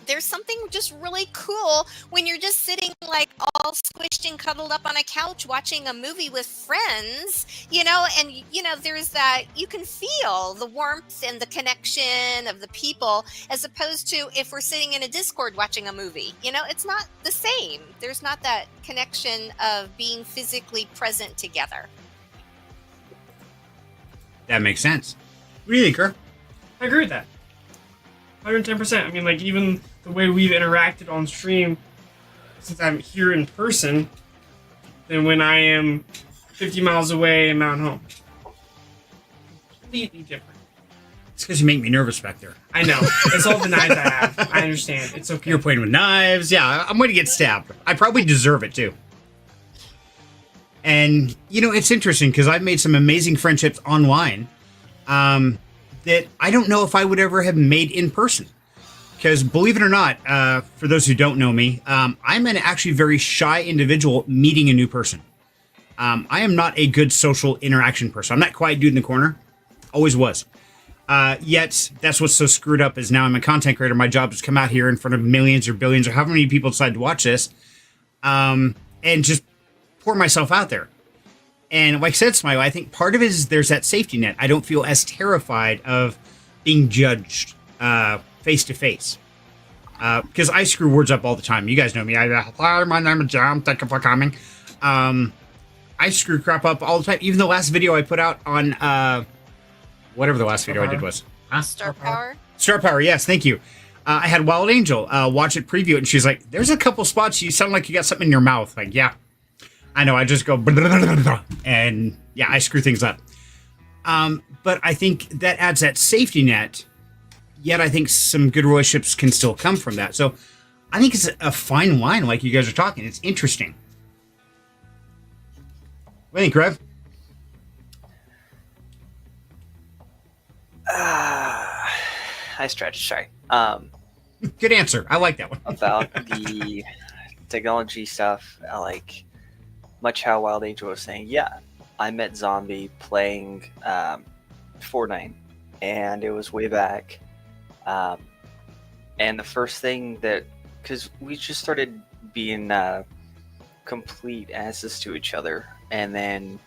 there's something just really cool when you're just sitting like all squished and cuddled up on a couch watching a movie with friends, and there's that, you can feel the warmth and the connection of the people, as opposed to if we're sitting in a Discord watching a movie. It's not the same. There's not that connection of being physically present together. That makes sense. What do you think, Kurt? I agree with that. 110%. I mean, like, even the way we've interacted on stream since I'm here in person than when I am 50 miles away in Mount Home. Completely different. It's because you make me nervous back there. I know. It's all the knives I have. I understand. It's okay. You're playing with knives. Yeah, I'm going to get stabbed. I probably deserve it, too. And, it's interesting because I've made some amazing friendships online that I don't know if I would ever have made in person. Because believe it or not, for those who don't know me, I'm an actually very shy individual meeting a new person. I am not a good social interaction person. I'm that quiet dude in the corner. Always was. Yet, that's what's so screwed up is now I'm a content creator. My job is to come out here in front of millions or billions or however many people decide to watch this and just pour myself out there. And like I said, Smile, I think part of it is there's that safety net. I don't feel as terrified of being judged face to face. Because I screw words up all the time. You guys know me. Hi, my name is John. Thank you for coming. I screw crap up all the time. Even the last video I put out on whatever the last video I did was. Star Power. Star Power, yes, thank you. I had Wild Angel watch it, preview it, and she's like, there's a couple spots you sound like you got something in your mouth. Like, yeah, I know. I just go, and yeah, I screw things up. But I think that adds that safety net. Yet I think some good relationships can still come from that. So I think it's a fine line, like you guys are talking. It's interesting. What do you think, Rev? I stretched. Sorry. Good answer. I like that one. About the technology stuff, I like much how Wild Angel was saying. Yeah, I met Zombie playing Fortnite, and it was way back. And the first thing that, because we just started being complete asses to each other, and then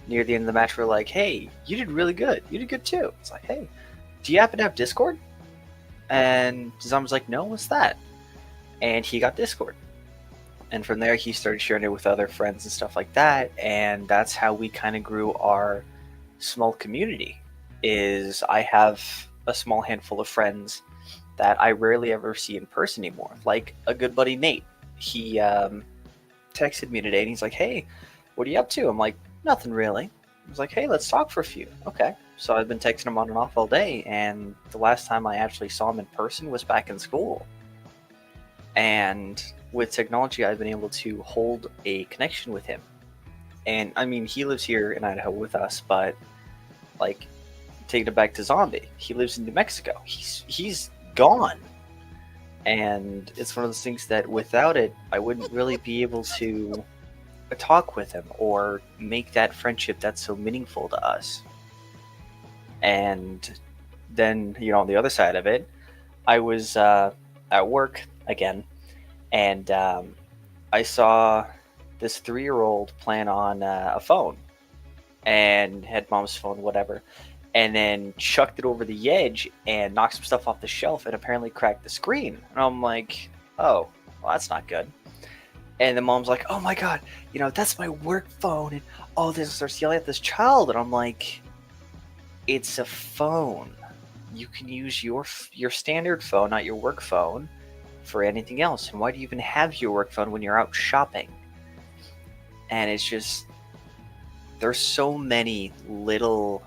near the end of the match, we're like, "Hey, you did really good. You did good too." It's like, "Hey, do you happen to have Discord?" And Zombie's like, "No, what's that?" And he got Discord. And from there, he started sharing it with other friends and stuff like that. And that's how we kind of grew our small community. Is I have a small handful of friends that I rarely ever see in person anymore. Like a good buddy, Nate. He texted me today and he's like, "Hey, what are you up to?" I'm like, "Nothing really." He was like, "Hey, let's talk for a few." Okay. So I've been texting him on and off all day, and the last time I actually saw him in person was back in school. And with technology, I've been able to hold a connection with him. And I mean, he lives here in Idaho with us, but like, taking it back to Zombie, he lives in New Mexico. He's gone. And it's one of those things that without it, I wouldn't really be able to talk with him or make that friendship that's so meaningful to us. And then, on the other side of it, I was at work again, and I saw this 3-year-old playing on a phone and had mom's phone, whatever, and then chucked it over the edge and knocked some stuff off the shelf and apparently cracked the screen. And I'm like, oh, well, that's not good. And the mom's like, "Oh my God, that's my work phone," and all this, starts yelling at this child. And I'm like, it's a phone. You can use your standard phone, not your work phone, for anything else. And why do you even have your work phone when you're out shopping? And it's just, there's so many little,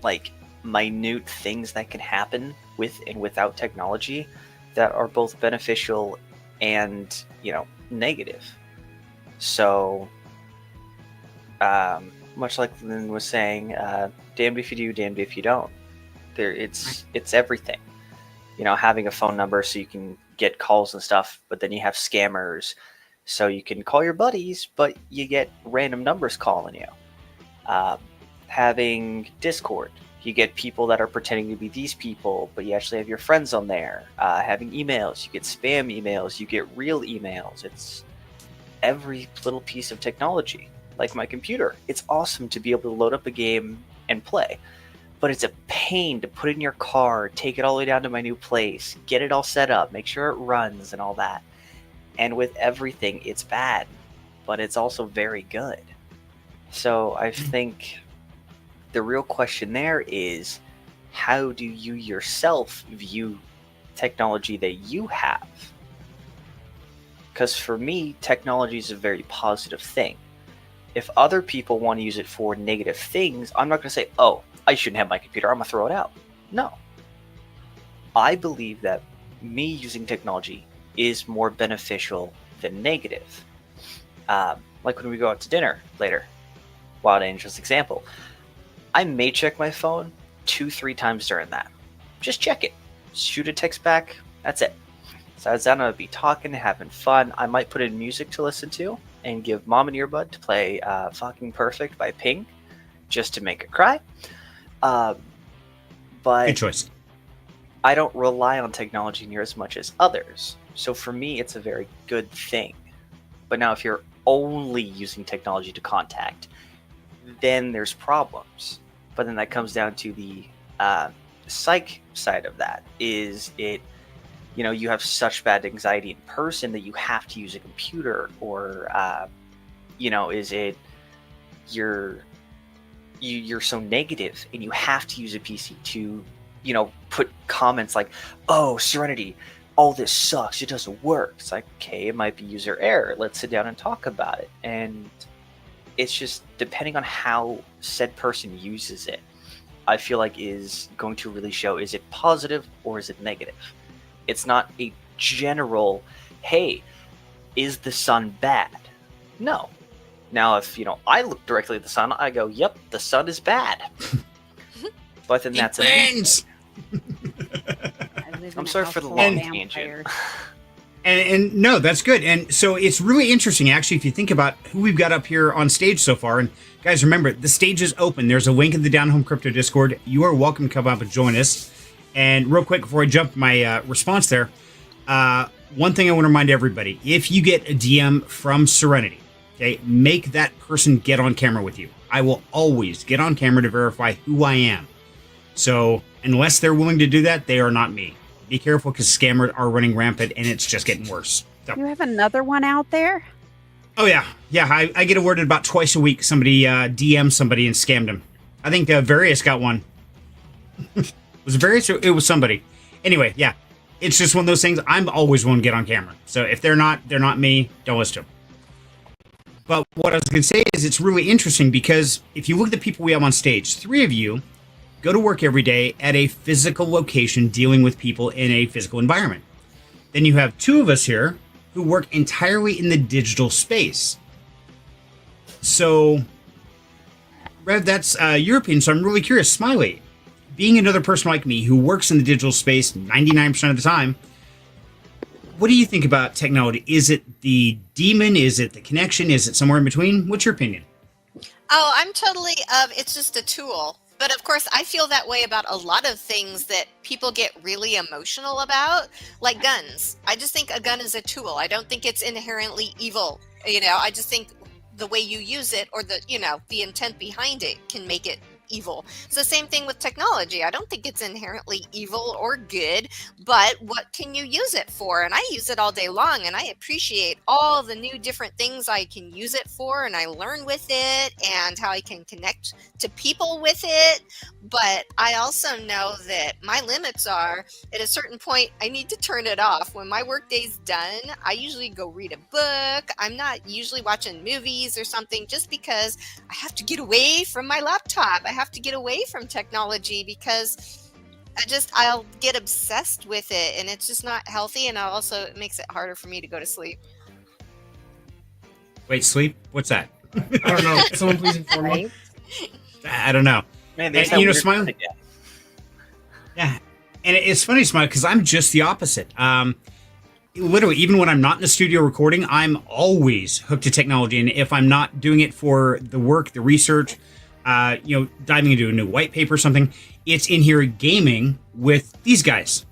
like, minute things that can happen with and without technology that are both beneficial and, negative. So, much like Lynn was saying, damned if you do, damned if you don't. It's everything. Having a phone number so you can get calls and stuff, but then you have scammers, so you can call your buddies, but you get random numbers calling you. Having Discord, you get people that are pretending to be these people, but you actually have your friends on there. Having emails, you get spam emails, you get real emails. It's every little piece of technology. Like my computer, it's awesome to be able to load up a game and play, but it's a pain to put it in your car, take it all the way down to my new place, get it all set up, make sure it runs and all that. And with everything, it's bad, but it's also very good. So I think the real question there is, how do you yourself view technology that you have? Because for me, technology is a very positive thing. If other people want to use it for negative things, I'm not going to say, "Oh, I shouldn't have my computer, I'm going to throw it out." No. I believe that me using technology is more beneficial than negative. Like when we go out to dinner later, Wild Angel's example, I may check my phone 2-3 times during that. Just check it. Shoot a text back. That's it. So as I'm going to be talking, having fun, I might put in music to listen to and give mom an earbud to play Fucking Perfect by Pink just to make her cry. But Good choice. I don't rely on technology near as much as others. So for me, it's a very good thing. But now if you're only using technology to contact, then there's problems. But then that comes down to the psych side of that. Is it, you have such bad anxiety in person that you have to use a computer, or is it you're so negative and you have to use a PC to put comments like, oh, Serenity, all this sucks, it doesn't work. It's like, okay, it might be user error, let's sit down and talk about it. And it's just depending on how said person uses it, I feel like is going to really show, is it positive or is it negative? It's not a general, hey, is the sun bad? No. Now, if I look directly at the sun, I go, yep, the sun is bad. But then that's burns. I'm sorry for the long tangent. And no, that's good. And so it's really interesting, actually, if you think about who we've got up here on stage so far. And guys, remember, the stage is open. There's a link in the Down Home Crypto Discord. You are welcome to come up and join us. And real quick, before I jump my response there, one thing I want to remind everybody, if you get a DM from Serenity, okay, make that person get on camera with you. I will always get on camera to verify who I am. So unless they're willing to do that, they are not me. Be careful, because scammers are running rampant and it's just getting worse. So. You have another one out there? Oh, yeah. Yeah, I get alerted about twice a week. Somebody DM'd somebody and scammed him. I think Various got one. Was it Various or it was somebody? Anyway, yeah. It's just one of those things. I'm always willing to get on camera. So if they're not me. Don't listen to them. But what I was going to say is it's really interesting, because if you look at the people we have on stage, 3 of you go to work every day at a physical location dealing with people in a physical environment. Then you have 2 of us here who work entirely in the digital space. So, Rev, that's European, so I'm really curious. Smiley, being another person like me who works in the digital space 99% of the time, what do you think about technology? Is it the demon? Is it the connection? Is it somewhere in between? What's your opinion? Oh, I'm totally it's just a tool. But of course, I feel that way about a lot of things that people get really emotional about, like guns. I just think a gun is a tool. I don't think it's inherently evil. I just think the way you use it, or the intent behind it, can make it evil. It's the same thing with technology. I don't think it's inherently evil or good, but what can you use it for? And I use it all day long, and I appreciate all the new different things I can use it for, and I learn with it and how I can connect to people with it. But I also know that my limits are, at a certain point, I need to turn it off. When my workday's done, I usually go read a book. I'm not usually watching movies or something, just because I have to get away from my laptop. I have to get away from technology, because I'll get obsessed with it, and it's just not healthy. And it makes it harder for me to go to sleep. Wait, sleep? What's that? I don't know. Someone please inform me. I don't know. Man, And, Smile. Yeah, and it's funny, Smile, because I'm just the opposite. Literally, even when I'm not in the studio recording, I'm always hooked to technology. And if I'm not doing it for the work, the research, diving into a new white paper or something, it's in here gaming with these guys.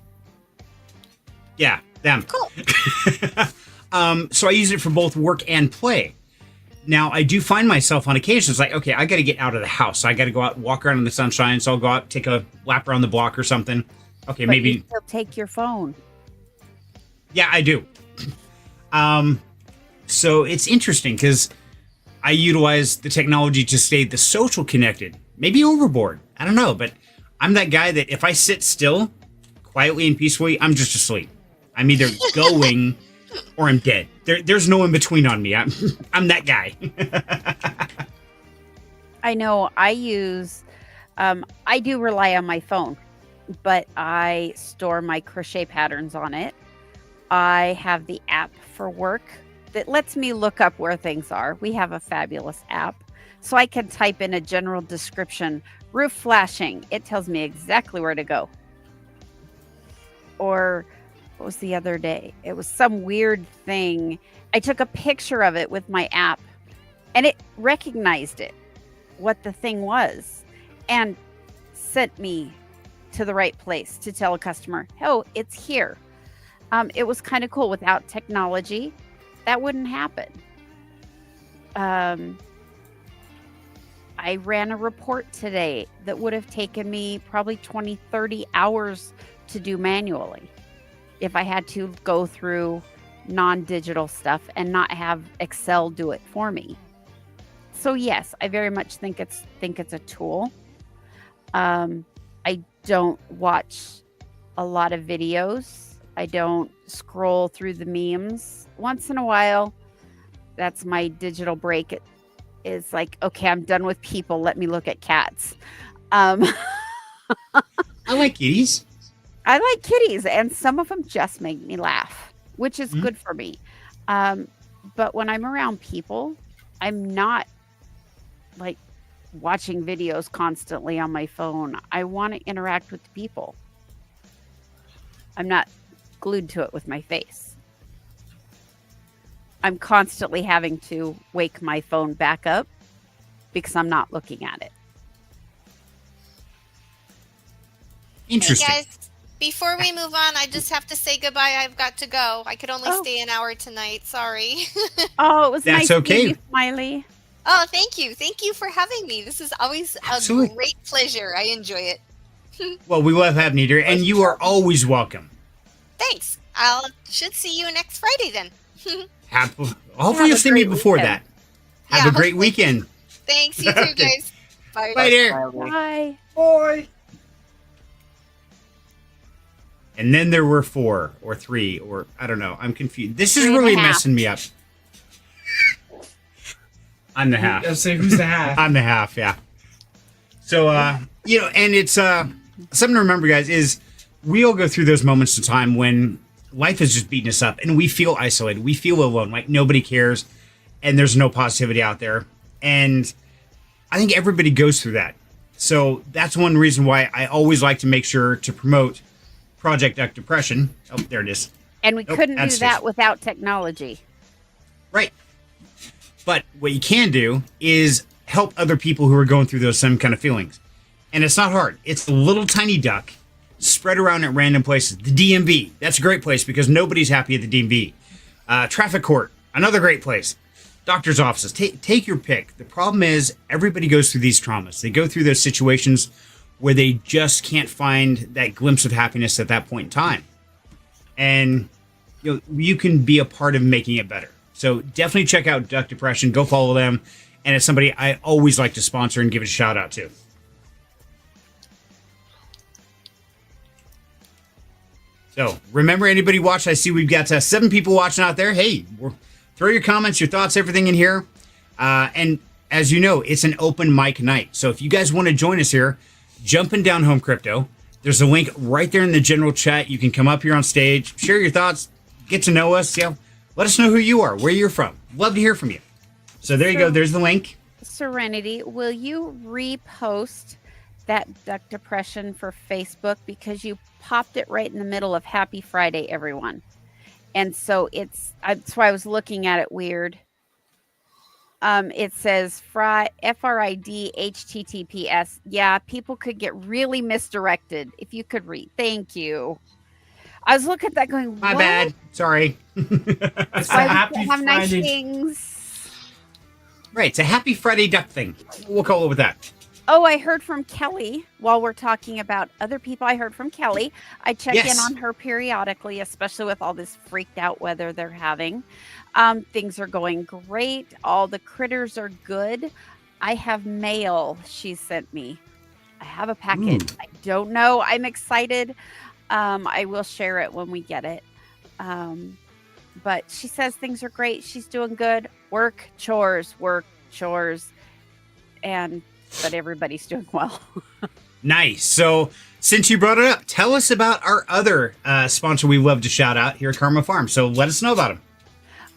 Yeah, them. Cool. So I use it for both work and play. Now, I do find myself on occasions like, okay, I got to get out of the house. I got to go out and walk around in the sunshine. So I'll go out, take a lap around the block or something. Okay, But maybe. you still take your phone. Yeah, I do. So it's interesting because I utilize the technology to stay the social connected. Maybe overboard. I don't know. But I'm that guy that if I sit still, quietly and peacefully, I'm just asleep. I'm either going or I'm dead. There's no in between on me. I'm that guy. I know I do rely on my phone, but I store my crochet patterns on it. I have the app for work that lets me look up where things are. We have a fabulous app. So I can type in a general description, roof flashing. It tells me exactly where to go. Or what was the other day? It was some weird thing. I took a picture of it with my app and it recognized it, what the thing was, and sent me to the right place to tell a customer, oh, it's here. It was kind of cool. Without technology, that wouldn't happen. I ran a report today that would have taken me probably 20, 30 hours to do manually if I had to go through non-digital stuff and not have Excel do it for me. So yes, I very much think it's a tool. I don't watch a lot of videos. I don't scroll through the memes. Once in a while, that's my digital break. It is like, okay, I'm done with people. Let me look at cats. I like kitties. I like kitties, and some of them just make me laugh, which is good for me. But when I'm around people, I'm not like watching videos constantly on my phone. I want to interact with the people. I'm not glued to it with my face. I'm constantly having to wake my phone back up because I'm not looking at it. Interesting. Hey guys, before we move on, I just have to say goodbye. I've got to go. I could only stay an hour tonight. Sorry. Oh, it was That's nice okay. meeting you, Smiley. Oh, thank you. Thank you for having me. This is always Absolutely. a great pleasure. I enjoy it. Well, we love having you here, and you are always welcome. Thanks. Should see you next Friday then. Hopefully you'll see me great before weekend. that. Have Yeah, a great hopefully. weekend. Thanks. You too, Okay. guys. Bye. Bye there. Bye. Boy. And then there were 4 or 3 or I don't know. I'm confused. This is 3.5. really messing me up. I'm the half. Let's say who's the half. I'm the half, yeah. So, and it's something to remember, guys, is we all go through those moments of time when life is just beating us up and we feel isolated. We feel alone, like nobody cares and there's no positivity out there. And I think everybody goes through that. So that's one reason why I always like to make sure to promote Project Duck Depression. Oh, there it is. And we Nope, couldn't do that's that just- without technology. Right. But what you can do is help other people who are going through those same kind of feelings. And it's not hard. It's a little tiny duck spread around at random places. The DMV, that's a great place because nobody's happy at the DMV. Traffic court, another great place. Doctor's offices, take your pick. The problem is everybody goes through these traumas. They go through those situations where they just can't find that glimpse of happiness at that point in time. And you can be a part of making it better. So definitely check out Duck Depression. Go follow them. And it's somebody I always like to sponsor and give a shout out to. So remember, anybody watch? I see we've got 7 people watching out there. Hey, throw your comments, your thoughts, everything in here. And as you know, it's an open mic night. So if you guys want to join us here, Jumping Down Home Crypto, there's a link right there in the general chat. You can come up here on stage, share your thoughts, get to know us. Let us know who you are, where you're from. Love to hear from you. So there you go. There's the link. Serenity, will you repost that Duck Depression for Facebook because you popped it right in the middle of Happy Friday, everyone. And so that's why I was looking at it weird. It says FRID HTTPS. Yeah, people could get really misdirected if you could read. Thank you. I was looking at that going, My what? bad. Sorry. It's a Why we happy can't have nice Friday. things. Right. It's a Happy Friday Duck thing. We'll call it with that. Oh, I heard from Kelly while we're talking about other people. I heard from Kelly. I check in on her periodically, especially with all this freaked out weather they're having. Things are going great. All the critters are good. I have mail she sent me. I have a package. Ooh. I don't know. I'm excited. I will share it when we get it. But she says things are great. She's doing good. Work, chores. But everybody's doing well. Nice. So since you brought it up, tell us about our other sponsor we love to shout out here at Karma Farm. So let us know about them.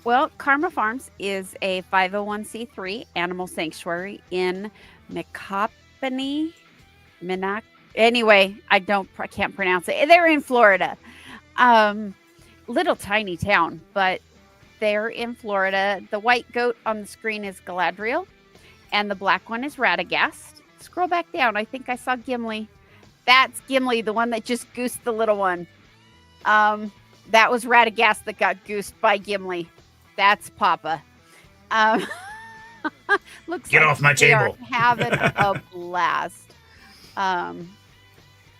Well, Karma Farms is a 501c3 animal sanctuary in Micanopy. Anyway, I can't pronounce it. They're in Florida. Little tiny town, but they're in Florida. The white goat on the screen is Galadriel, and the black one is Radagast. Scroll back down. I think I saw Gimli. That's Gimli, the one that just goosed the little one. That was Radagast that got goosed by Gimli. That's Papa. Looks Get like off my they are table. having a blast.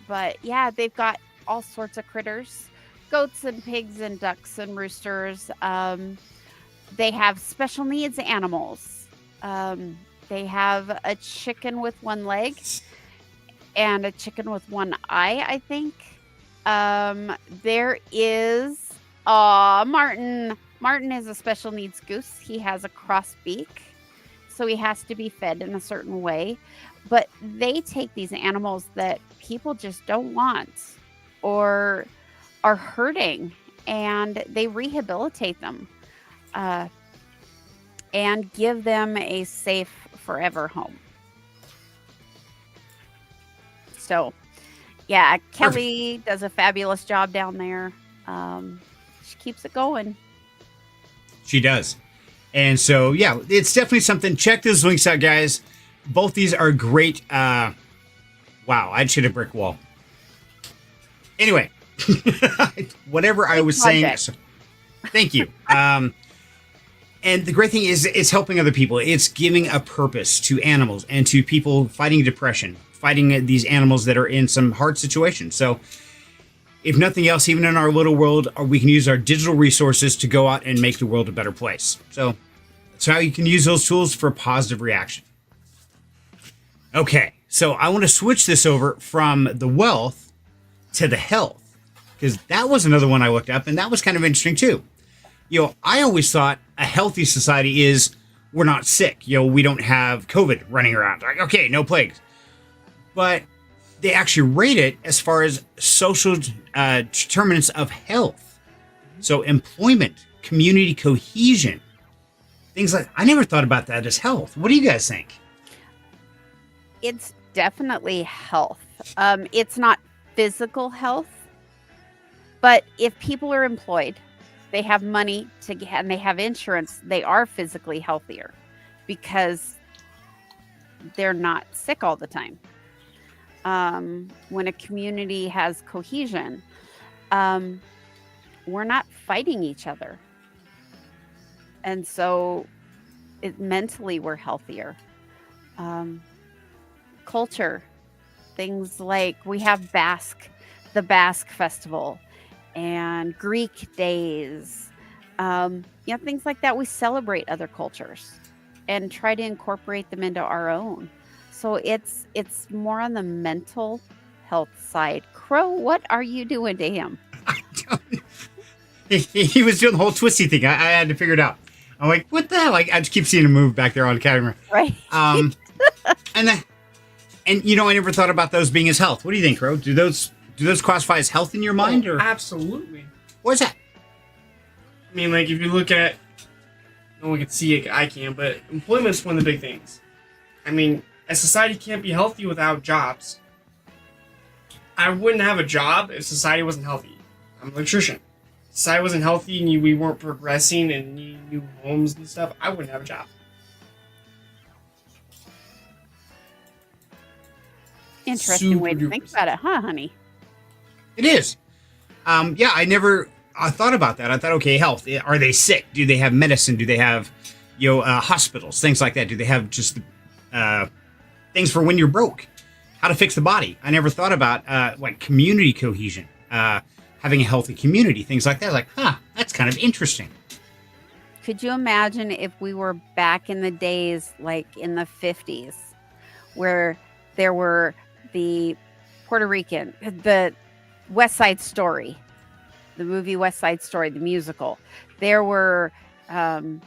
But yeah, they've got all sorts of critters, goats and pigs and ducks and roosters. They have special needs animals. They have a chicken with one leg and a chicken with one eye, I think. There is Martin. Martin is a special needs goose. He has a cross beak, so he has to be fed in a certain way. But they take these animals that people just don't want or are hurting, and they rehabilitate them and give them a safe forever home. So, yeah, Kelly does a fabulous job down there. She keeps it going. She does. And so, yeah, it's definitely something. Check those links out, guys. Both these are great. Wow, I'd hit a brick wall. Anyway, whatever I was saying. So, thank you. And the great thing is it's helping other people. It's giving a purpose to animals and to people fighting depression, fighting these animals that are in some hard situations. So if nothing else, even in our little world, we can use our digital resources to go out and make the world a better place. So that's how you can use those tools for positive reaction. Okay, so I want to switch this over from the wealth to the health, because that was another one I looked up, and that was kind of interesting too. You know, I always thought a healthy society is we're not sick. You know, we don't have COVID running around. Like, okay, no plagues. But they actually rate it as far as social determinants of health. So employment, community cohesion, things like, I never thought about that as health. What do you guys think? It's definitely health. It's not physical health, but if people are employed, they have money to get, and they have insurance, they are physically healthier because they're not sick all the time. When a community has cohesion, we're not fighting each other. And so mentally we're healthier. Culture, things like we have the Basque Festival, and Greek days, things like that. We celebrate other cultures and try to incorporate them into our own. So it's more on the mental health side. Crow, what are you doing to him? He was doing the whole twisty thing. I had to figure it out. I'm like, what the hell? Like, I just keep seeing him move back there on camera. Right. And you know, I never thought about those being as health. What do you think, Crow? Do those classify as health in your mind, or Absolutely. what's that? I mean, like, if you look at, no one can see it, I can, but employment's one of the big things. I mean, a society can't be healthy without jobs. I wouldn't have a job if society wasn't healthy. I'm an electrician. If society wasn't healthy and we weren't progressing and needing new homes and stuff, I wouldn't have a job. Interesting way to Super think duper. about it, huh, honey? It is. Yeah, I never thought about that. I thought, okay, health. Are they sick? Do they have medicine? Do they have, hospitals, things like that? Do they have just things for when you're broke? How to fix the body? I never thought about like community cohesion, having a healthy community, things like that. Like, that's kind of interesting. Could you imagine if we were back in the days, like in the 50s, where there were the Puerto Rican, the West Side Story, the movie West Side Story, the musical. There were the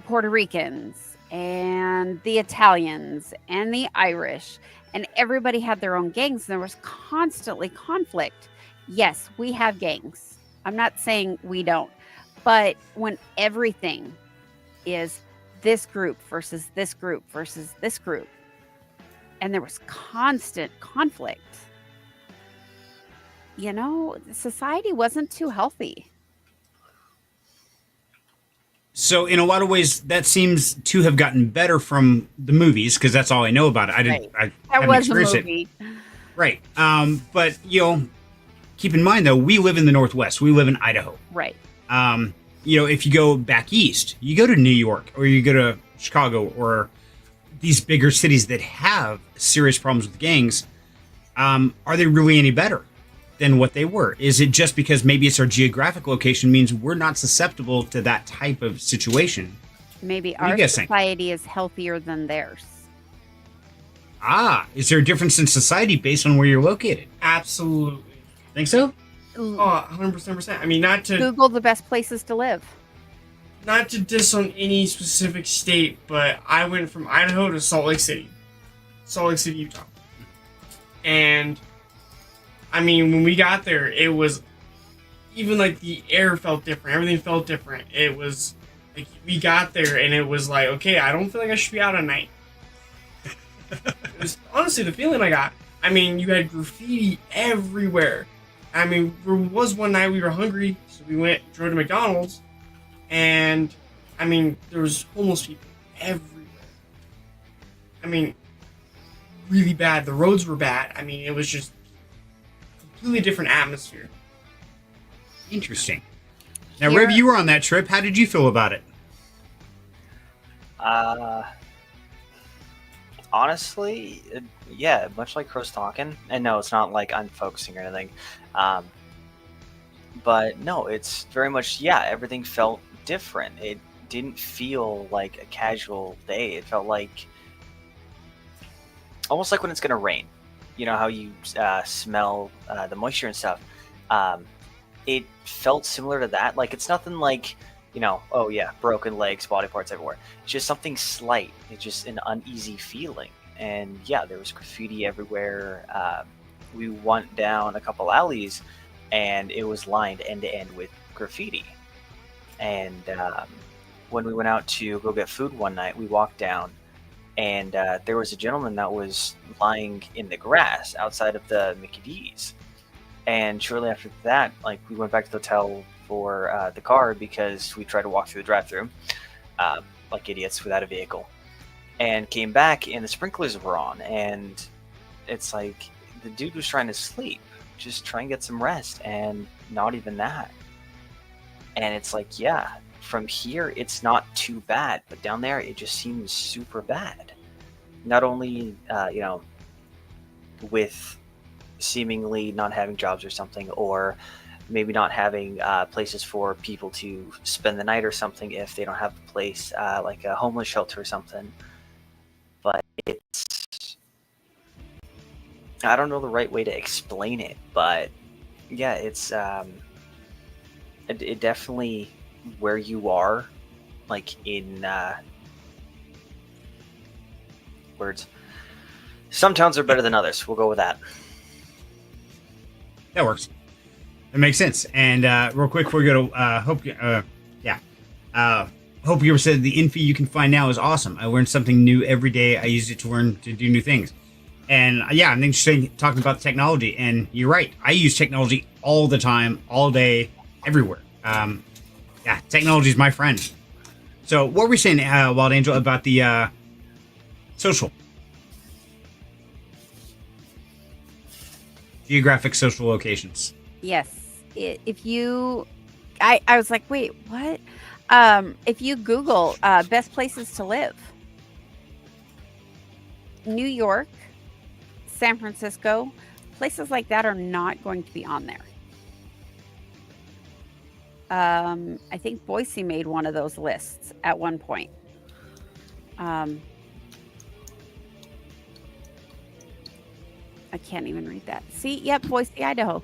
Puerto Ricans and the Italians and the Irish, and everybody had their own gangs, and there was constantly conflict. Yes, we have gangs. I'm not saying we don't, but when everything is this group versus this group versus this group, and there was constant conflict, society wasn't too healthy. So in a lot of ways, that seems to have gotten better from the movies, because that's all I know about it. I didn't. Right. I haven't was a experienced movie. it. Right. But keep in mind though, we live in the Northwest. We live in Idaho. Right. if you go back east, you go to New York or you go to Chicago or these bigger cities that have serious problems with gangs, are they really any better than what they were? Is it just because maybe it's our geographic location means we're not susceptible to that type of situation? Maybe What do you our guys think? society is healthier than theirs. Is there a difference in society based on where you're located? Absolutely. Think so? Oh, 100%. I mean, not to Google the best places to live. diss on any specific state, but I went from Idaho to Salt Lake City, Utah. And I mean, when we got there, it was even like the air felt different. Everything felt different. It was like we got there and it was like, okay, I don't feel like I should be out at night. It was honestly the feeling I got. I mean, you had graffiti everywhere. I mean, there was one night we were hungry, so we drove to McDonald's, and I mean, there was homeless people everywhere. I mean, really bad. The roads were bad. I mean, it was just a completely different atmosphere. Interesting. Now, Here- Rev, you were on that trip. How did you feel about it? Honestly, yeah, much like Crow's talking, and no, it's not like I'm focusing or anything. But no, it's very much, yeah, everything felt different. It didn't feel like a casual day. It felt like almost like when it's going to rain. You know how you smell the moisture and stuff. It felt similar to that. Like, it's nothing like, oh yeah, broken legs, body parts everywhere. It's just something slight. It's just an uneasy feeling. And yeah, there was graffiti everywhere. We went down a couple alleys, and it was lined end to end with graffiti. And when we went out to go get food one night, we walked down, and there was a gentleman that was lying in the grass outside of the Mickey D's. And shortly after that, like, we went back to the hotel for the car because we tried to walk through the drive-thru like idiots without a vehicle, and came back and the sprinklers were on, and it's like the dude was trying to sleep, just try and get some rest, and not even that. And it's like, yeah, from here it's not too bad, but down there it just seems super bad. Not only with seemingly not having jobs or something, or maybe not having places for people to spend the night or something if they don't have a place like a homeless shelter or something. But it's, I don't know the right way to explain it, but yeah, it's it definitely, where you are, like, in words, some towns are better than others. We'll go with that. That works. That makes sense. And real quick before we go to Hope you said the info you can find now is awesome. I learned something new every day. I use it to learn to do new things. And yeah, I'm interested talking about technology. And you're right. I use technology all the time, all day, everywhere. Technology is my friend. So what were we saying, Wild Angel, about the social? Geographic social locations. Yes. If you, I was like, wait, what? If you Google best places to live, New York, San Francisco, places like that are not going to be on there. I think Boise made one of those lists at one point. I can't even read that. See, yep, Boise, Idaho.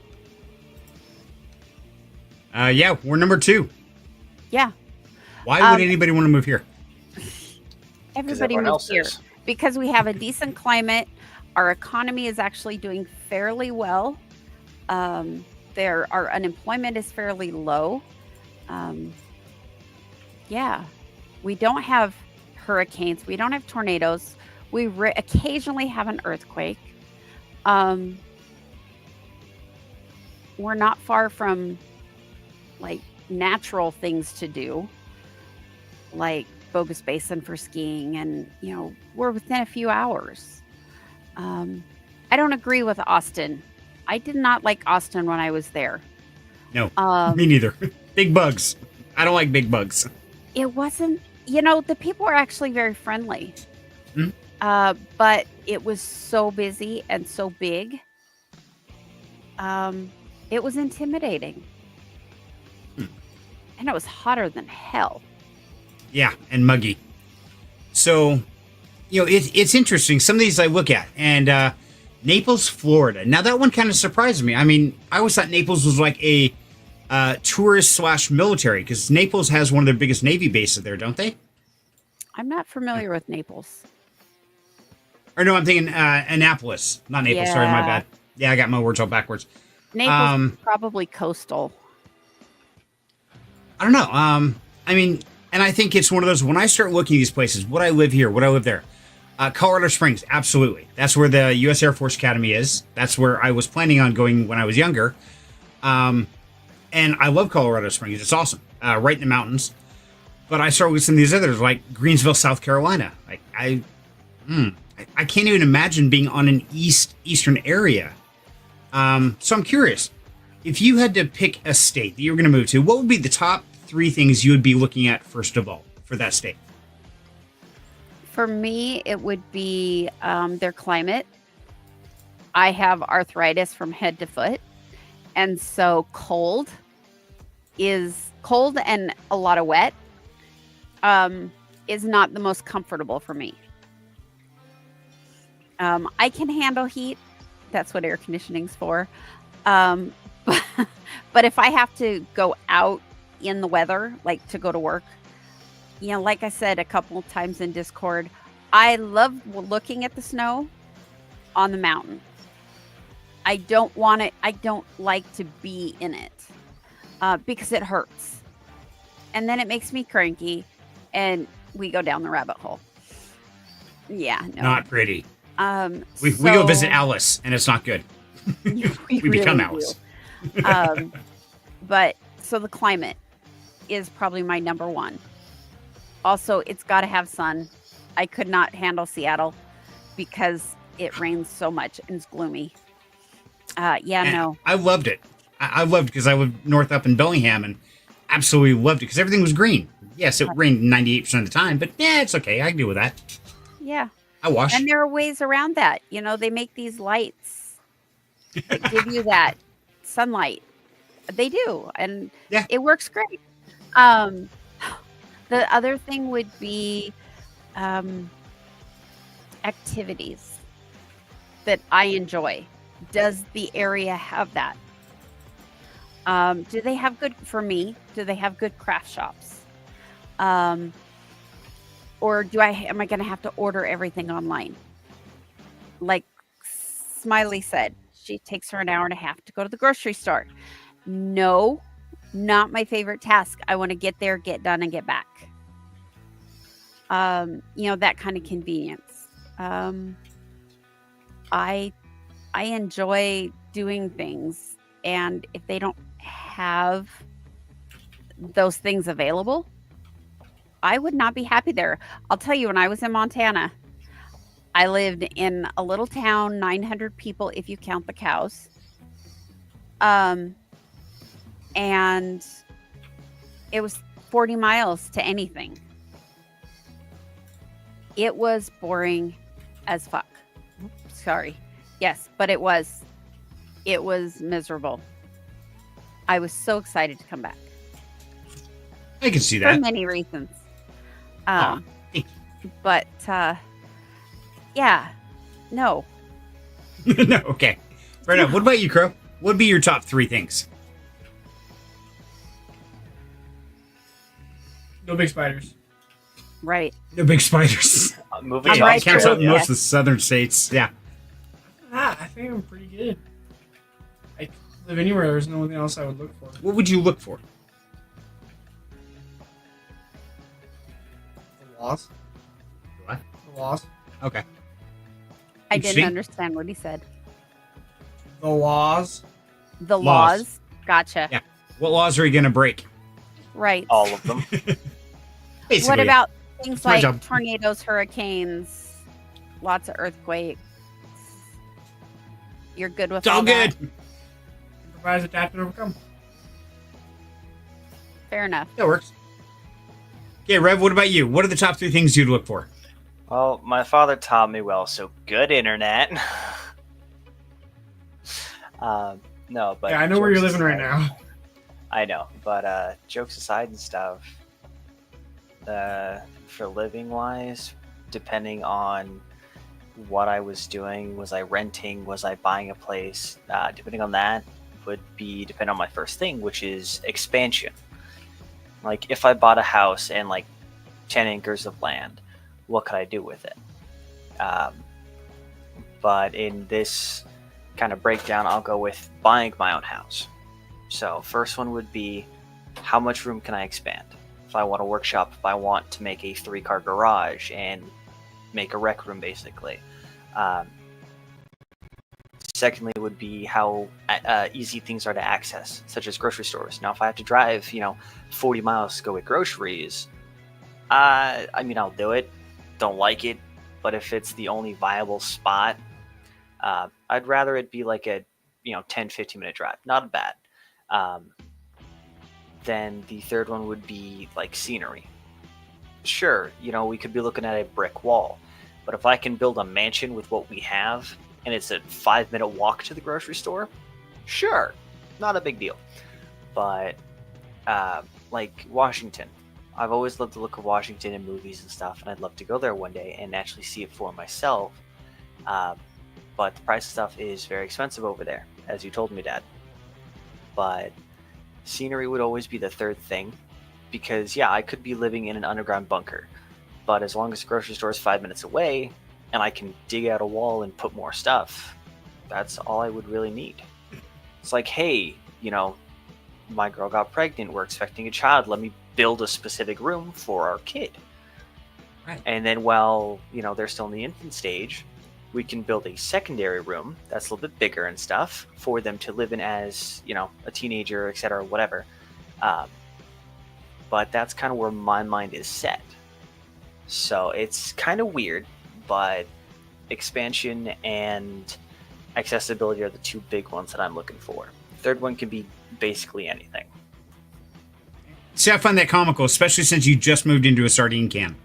Yeah, we're number 2. Yeah. Why would anybody want to move here? Everybody everyone moves else here is. because we have a decent climate. Our economy is actually doing fairly well. Our unemployment is fairly low. We don't have hurricanes. We don't have tornadoes. We occasionally have an earthquake. We're not far from like natural things to do, like Bogus Basin for skiing, and we're within a few hours. I don't agree with Austin. I did not like Austin when I was there. No, Um, me neither. Big bugs. I don't like big bugs. It wasn't, the people were actually very friendly. Hmm. But it was so busy and so big. It was intimidating. Hmm. And it was hotter than hell. Yeah, and muggy. So, it's interesting. Some of these I look at, and Naples, Florida. Now, that one kind of surprised me. I mean, I always thought Naples was like a tourist/military, because Naples has one of their biggest Navy bases there, don't they? I'm not familiar with Naples. Or no, I'm thinking Annapolis. Not Naples, sorry, my Yeah. bad. Yeah, I got my words all backwards. Naples is probably coastal. I don't know. I mean, and I think it's one of those, when I start looking at these places, would I live here? Would I live there? Colorado Springs, absolutely. That's where the U.S. Air Force Academy is. That's where I was planning on going when I was younger. And I love Colorado Springs. It's awesome. Right in the mountains. But I started with some of these others, like Greensville, South Carolina. Like, I can't even imagine being on an eastern area. So I'm curious, if you had to pick a state that you were going to move to, what would be the top 3 things you would be looking at first of all for that state? For me, it would be their climate. I have arthritis from head to foot. And so cold and a lot of wet is not the most comfortable for me. I can handle heat. That's what air conditioning's for. But if I have to go out in the weather, like to go to work, like I said a couple of times in Discord, I love looking at the snow on the mountain. I don't want it. I don't like to be in it because it hurts. And then it makes me cranky and we go down the rabbit hole. Yeah. No. Not pretty. We So- go visit Alice, and it's not good. we become really Alice. do. But so the climate is probably my number one. Also, it's got to have sun. I could not handle Seattle because it rains so much and it's gloomy. And No. I loved it. I loved it because I lived north up in Bellingham and absolutely loved it because everything was green. Yes, it rained 98% of the time, but yeah, it's okay. I can deal with that. Yeah. I wash. And there are ways around that. They make these lights that give you that sunlight. They do. And Yeah. it works great. The other thing would be activities that I enjoy. Does the area have that? Do they have good, for me, do they have good craft shops? Or am I going to have to order everything online? Like Smiley said, she takes her an hour and a half to go to the grocery store. No, not my favorite task. I want to get there, get done, and get back. That kind of convenience. I enjoy doing things, and if they don't have those things available, I would not be happy there. I'll tell you, when I was in Montana, I lived in a little town, 900 people if you count the cows. And it was 40 miles to anything. It was boring as fuck. Sorry. Yes, but it was miserable. I was so excited to come back I can see for that. many reasons. Aw, thank But yeah, no. No, okay. Right on. What about you, Crow? What would be your top 3 things? No big spiders. Right. No big spiders. Moving I'm on. right Counts there out with in you. most of the southern states. Yeah. I think I'm pretty good. I could live anywhere. There's nothing else I would look for. What would you look for? The laws. What? The laws. Okay. I Interesting. didn't understand what he said. The laws. The Laws. laws. Gotcha. Yeah. What laws are you going to break? Right. All of them. Basically, What about things That's my like job. tornadoes, hurricanes, lots of earthquakes? You're good with It's all that? good. Improvise, adapt, and overcome. Fair enough. That works. Okay, Rev, what about you? What are the top 3 things you'd look for? Well, my father taught me well, so good internet. No, but Yeah, I know where you're jokes living right aside- now. I know, but jokes aside and stuff, for living wise, depending on what I was doing, was I renting, was I buying a place, depending on that would be depend on my first thing, which is expansion. Like if I bought a house and like 10 acres of land, what could I do with it? But in this kind of breakdown, I'll go with buying my own house. So first one would be, how much room can I expand? If I want a workshop, if I want to make a 3-car garage and make a rec room, basically. Secondly, would be how easy things are to access, such as grocery stores. Now, if I have to drive, 40 miles to go get groceries, I mean, I'll do it. Don't like it, but if it's the only viable spot, I'd rather it be like a 10-15 minute drive. Not bad. Then the third one would be like scenery. Sure, we could be looking at a brick wall, but if I can build a mansion with what we have and it's a 5-minute walk to the grocery store, sure, not a big deal. But like Washington, I've always loved the look of Washington in movies and stuff, and I'd love to go there one day and actually see it for myself. But the price of stuff is very expensive over there, as you told me, Dad. But scenery would always be the third thing, because I could be living in an underground bunker, but as long as the grocery store is 5 minutes away and I can dig out a wall and put more stuff, that's all I would really need. It's like, hey, my girl got pregnant, we're expecting a child, let me build a specific room for our kid. Right. And then while they're still in the infant stage, we can build a secondary room that's a little bit bigger and stuff for them to live in as a teenager, etc., whatever. But that's kind of where my mind is set. So it's kind of weird, but expansion and accessibility are the 2 big ones that I'm looking for. Third one can be basically anything. See, I find that comical, especially since you just moved into a sardine can.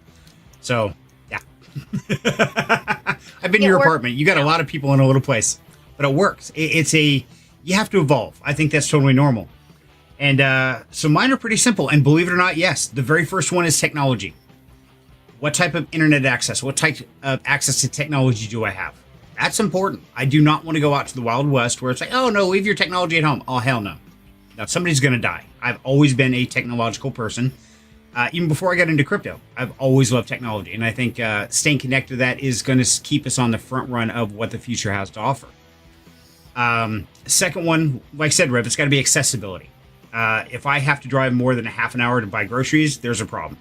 So, yeah. I've been to your apartment. You got a lot of people in a little place, but it works. You have to evolve. I think that's totally normal. And so mine are pretty simple. And believe it or not, yes, the very first one is technology. What type of internet access? What type of access to technology do I have? That's important. I do not want to go out to the Wild West where it's like, oh, no, leave your technology at home. Oh, hell no. Now, somebody's going to die. I've always been a technological person. Even before I got into crypto, I've always loved technology. And I think staying connected to that is going to keep us on the front run of what the future has to offer. Second one, like I said, Rev, it's got to be accessibility. If I have to drive more than a half an hour to buy groceries, there's a problem.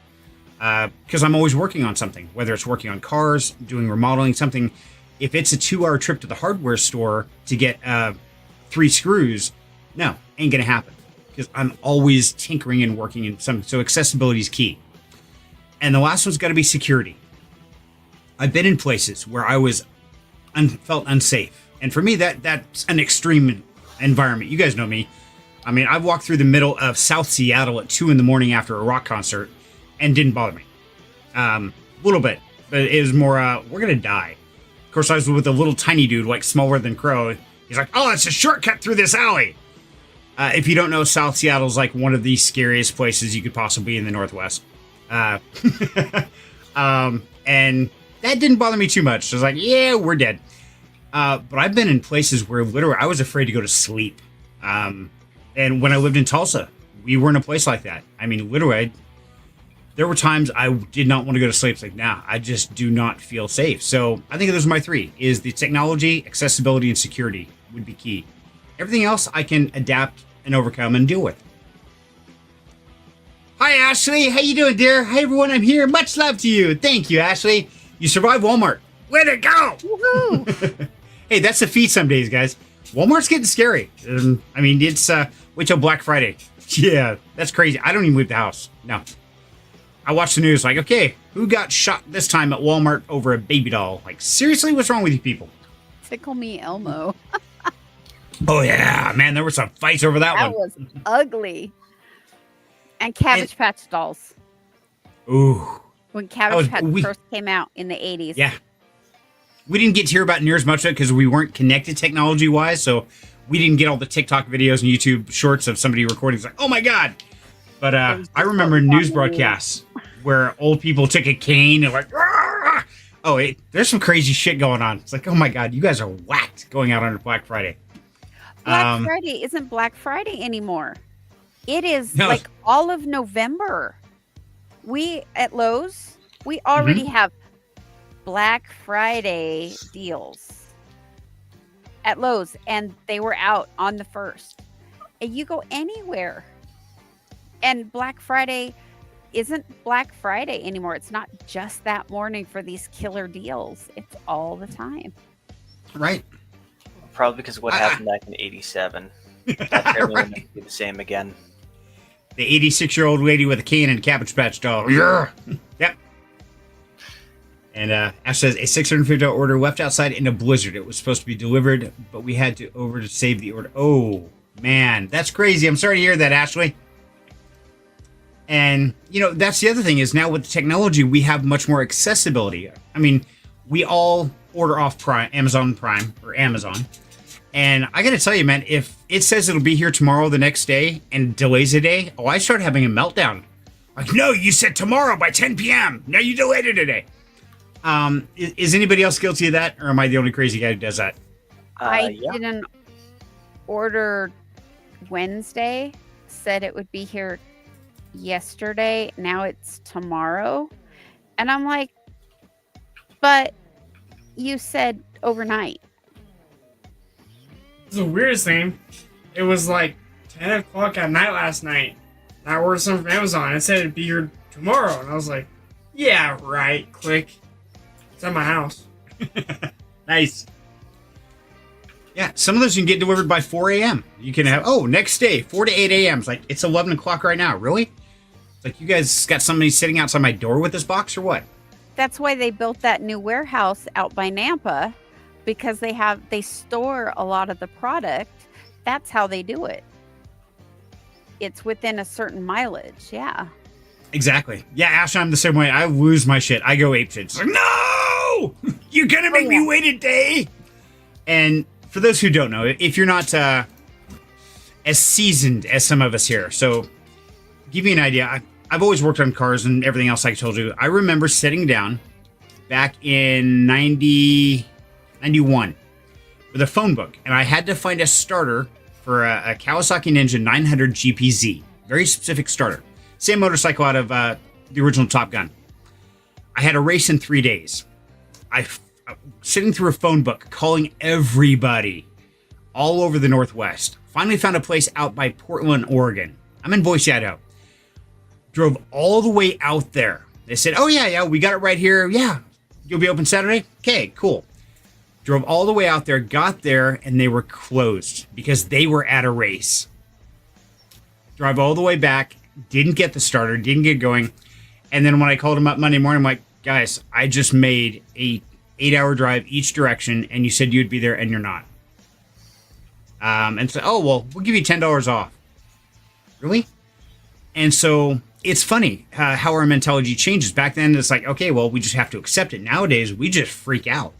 Because I'm always working on something, whether it's working on cars, doing remodeling, something. If it's a 2-hour trip to the hardware store to get 3 screws, no, ain't going to happen. Because I'm always tinkering and working in something. So accessibility is key. And the last one's got to be security. I've been in places where I was felt unsafe. And for me, that's an extreme environment. You guys know me. I mean, I've walked through the middle of South Seattle at 2 a.m. after a rock concert and didn't bother me. A little bit. But it was more, we're going to die. Of course, I was with a little tiny dude, like smaller than Crow. He's like, oh, it's a shortcut through this alley. If you don't know, South Seattle's like one of the scariest places you could possibly be in the Northwest. And that didn't bother me too much. I was like, yeah, we're dead. But I've been in places where literally I was afraid to go to sleep. And when I lived in Tulsa, we were in a place like that. I mean, literally, there were times I did not want to go to sleep. It's like, nah, I just do not feel safe. So I think those are my 3, is the technology, accessibility, and security would be key. Everything else I can adapt and overcome and deal with. Hi, Ashley. How you doing, dear? Hi, everyone. I'm here. Much love to you. Thank you, Ashley. You survived Walmart. Way to go! Woohoo! Hey, that's a feat some days, guys. Walmart's getting scary. I mean, it's wait till Black Friday. Yeah, that's crazy. I don't even leave the house. No. I watch the news like, okay, who got shot this time at Walmart over a baby doll? Like, seriously, what's wrong with you people? Tickle me Elmo. Oh, yeah, man, there were some fights over that That one. was ugly. And Cabbage Patch dolls. Ooh. When Cabbage Patch first came out in the 80s. Yeah. We didn't get to hear about near as much of it because we weren't connected technology-wise, so we didn't get all the TikTok videos and YouTube shorts of somebody recording. It's like, oh my God. But I remember news broadcasts where old people took a cane and like, Argh! Oh, there's some crazy shit going on. It's like, oh my God, you guys are whacked going out on Black Friday. Black Friday isn't Black Friday anymore. It is like all of November. We at Lowe's, we already have Black Friday deals at Lowe's, and they were out on the 1st. And you go anywhere, and Black Friday isn't Black Friday anymore. It's not just that morning for these killer deals. It's all the time. Right. Probably because of what happened back in '87. Apparently right. It'll be the same again. The 86-year-old lady with a cane and a Cabbage Patch doll. Yeah. Yep. And Ash says, a $650 order left outside in a blizzard. It was supposed to be delivered, but we had to over to save the order. Oh, man. That's crazy. I'm sorry to hear that, Ashley. And, you know, that's the other thing is now with the technology, we have much more accessibility. I mean, we all order off Amazon Prime or Amazon. And I got to tell you, man, if it says it'll be here tomorrow, the next day, and delays a day, I start having a meltdown. Like, no, you said tomorrow by 10 p.m. Now you delayed it today. Is anybody else guilty of that? Or am I the only crazy guy who does that? I didn't order Wednesday. Said it would be here yesterday. Now it's tomorrow. And I'm like, but you said overnight. The weirdest thing, it was like 10 o'clock at night last night. I ordered something from Amazon. It said it'd be here tomorrow. And I was like, yeah, right. Click. It's at my house. Nice. Yeah, some of those you can get delivered by 4 a.m. You can have, next day, 4 to 8 a.m. It's like, it's 11 o'clock right now. Really? It's like, you guys got somebody sitting outside my door with this box or what? That's why they built that new warehouse out by Nampa. Because they store a lot of the product. That's how they do it. It's within a certain mileage. Yeah. Exactly. Yeah, Ash, I'm the same way. I lose my shit. I go apeshit. It's like, no! You're going to make me wait a day? And for those who don't know, if you're not as seasoned as some of us here, so give you an idea, I've always worked on cars and everything else I told you. I remember sitting down back in 91 with a phone book, and I had to find a starter for a Kawasaki Ninja 900 GPZ. Very specific starter. Same motorcycle out of the original Top Gun. I had a race in 3 days. I sitting through a phone book, calling everybody all over the Northwest. Finally found a place out by Portland, Oregon. I'm in Boise, Idaho. Drove all the way out there. They said, oh yeah, we got it right here. Yeah, you'll be open Saturday? Okay, cool. Drove all the way out there, got there, and they were closed because they were at a race. Drive all the way back, didn't get the starter, didn't get going. And then when I called them up Monday morning, I'm like, guys, I just made a 8-hour drive each direction, and you said you'd be there, and you're not. And so, we'll give you $10 off. Really? And so it's funny how our mentality changes. Back then, it's like, okay, well, we just have to accept it. Nowadays, we just freak out.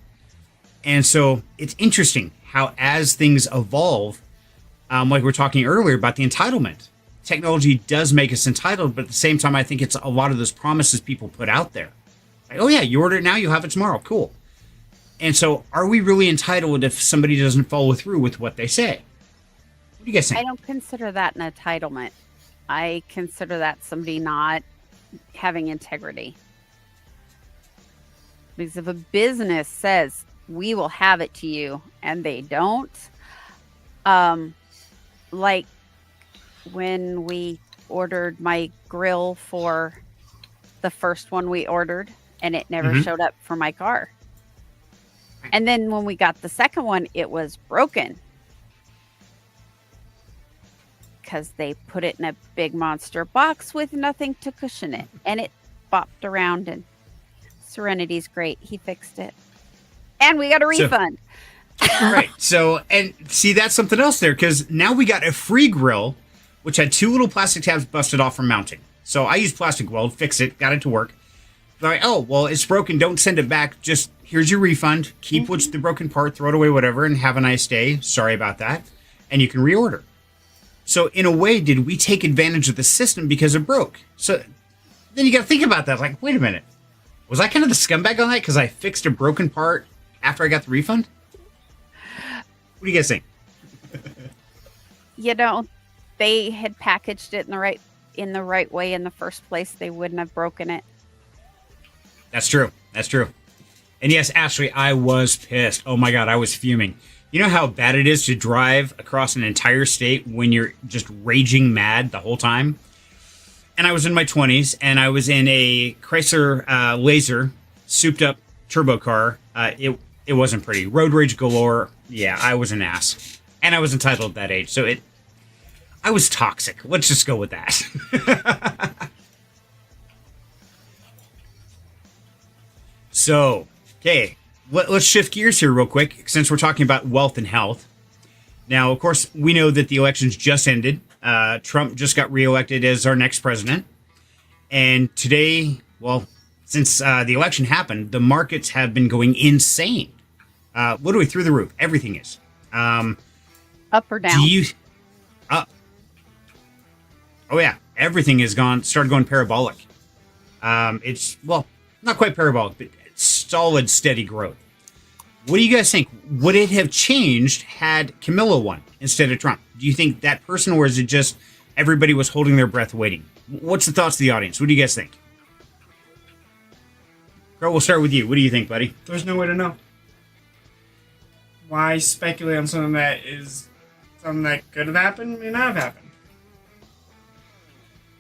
And so it's interesting how as things evolve, like we were talking earlier about the entitlement, technology does make us entitled, but at the same time, I think it's a lot of those promises people put out there. Like, oh yeah, you order it now, you'll have it tomorrow. Cool. And so are we really entitled if somebody doesn't follow through with what they say? What do you guys think? I don't consider that an entitlement. I consider that somebody not having integrity. Because if a business says, we will have it to you, and they don't, like when we ordered my grill for the first one we ordered, and it never showed up for my car. And then when we got the second one, it was broken because they put it in a big monster box with nothing to cushion it, and it bopped around. And Serenity's great; he fixed it. And we got a refund. Right. So, and see, that's something else there, because now we got a free grill which had 2 little plastic tabs busted off from mounting. So I used plastic weld, fix it, got it to work. They're like, oh, well, it's broken. Don't send it back. Just here's your refund. Keep what's the broken part, throw it away, whatever, and have a nice day. Sorry about that. And you can reorder. So in a way, did we take advantage of the system because it broke? So then you got to think about that. Like, wait a minute. Was I kind of the scumbag on that because I fixed a broken part after I got the refund? What do you guys think? You know, they had packaged it in the right way in the first place. They wouldn't have broken it. That's true. That's true. And yes, Ashley, I was pissed. Oh my God, I was fuming. You know how bad it is to drive across an entire state when you're just raging mad the whole time? And I was in my 20s, and I was in a Chrysler Laser souped up turbo car. It wasn't pretty. Road rage galore. Yeah, I was an ass. And I was entitled at that age, so I was toxic. Let's just go with that. So, okay, let's shift gears here real quick, since we're talking about wealth and health. Now, of course, we know that the elections just ended. Trump just got reelected as our next president. And today, well, since the election happened, the markets have been going insane. Literally through the roof. Everything is. Up or down? Up. Oh, yeah. Everything has started going parabolic. It's, well, not quite parabolic, but solid, steady growth. What do you guys think? Would it have changed had Camilla won instead of Trump? Do you think that person, or is it just everybody was holding their breath waiting? What's the thoughts of the audience? What do you guys think? Carl, we'll start with you. What do you think, buddy? There's no way to know. Why speculate on something that could have happened, may not have happened?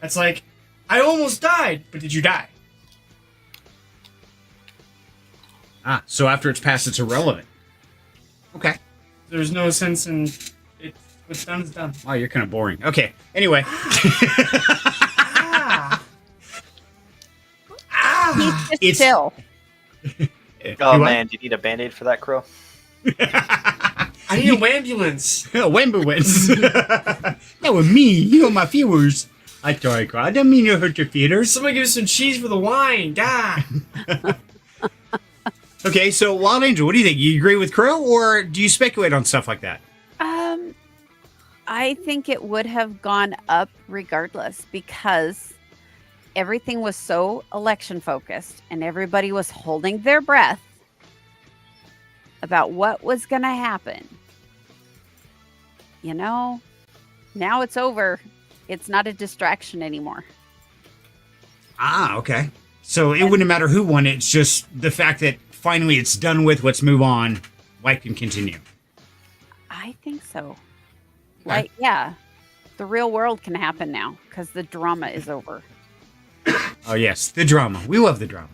That's like, I almost died, but did you die? Ah, so after it's passed, it's irrelevant. Okay. There's no sense in it. What's done is done. Wow, you're kind of boring. Okay. Anyway. He's just chill. Oh man, do you need a band-aid for that, Crow? I need a ambulance. Wambulance. That was me. You know my feelers. I sorry, Carl. I don't mean to hurt your feelers. Somebody give us some cheese for the wine. Die. Okay, so Wild Angel, what do you think? You agree with Crow, or do you speculate on stuff like that? I think it would have gone up regardless, because everything was so election focused and everybody was holding their breath about what was going to happen. You know, now it's over. It's not a distraction anymore. Ah, okay. So it wouldn't matter who won. It's just the fact that finally it's done with. Let's move on. Life can continue. I think so. Like, yeah, the real world can happen now because the drama is over. Oh, yes, the drama. We love the drama.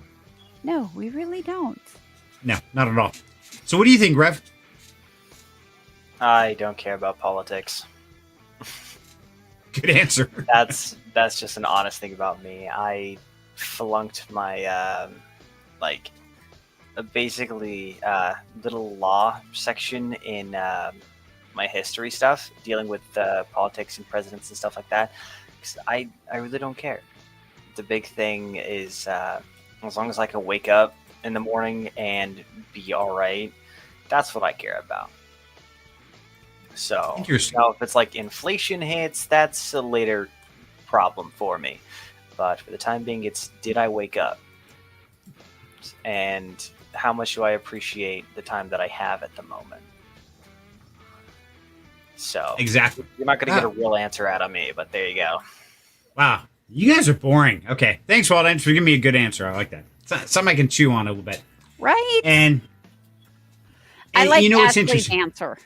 No, we really don't. No, not at all. So what do you think, Rev? I don't care about politics. Good answer. That's just an honest thing about me. I flunked my basically little law section in my history stuff, dealing with politics and presidents and stuff like that. 'Cause I really don't care. The big thing is as long as I can wake up in the morning and be all right, that's what I care about. So now if it's like inflation hits, that's a later problem for me. But for the time being, it's did I wake up? And how much do I appreciate the time that I have at the moment? So Exactly. you're not going to get a real answer out of me, but there you go. Wow. You guys are boring. Okay. Thanks, Wild Angel, for giving me a good answer. I like that. Something I can chew on a little bit. Right? And I like you know what's Ashley's interesting? answer.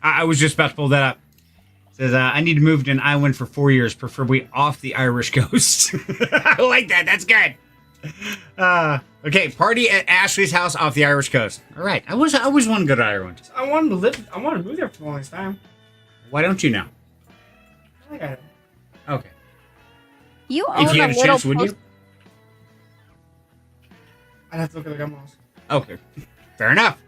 I was just about to pull that up. It says, I need to move to an island for 4 years, preferably off the Irish coast. I like that. That's good. Okay, party at Ashley's house off the Irish coast. All right. I always want to go to Ireland. I wanted to move there for the longest time. Why don't you now? I think I Okay. You own If you had a little chance, would you? I'd have to look at the gun laws. Okay. Fair enough.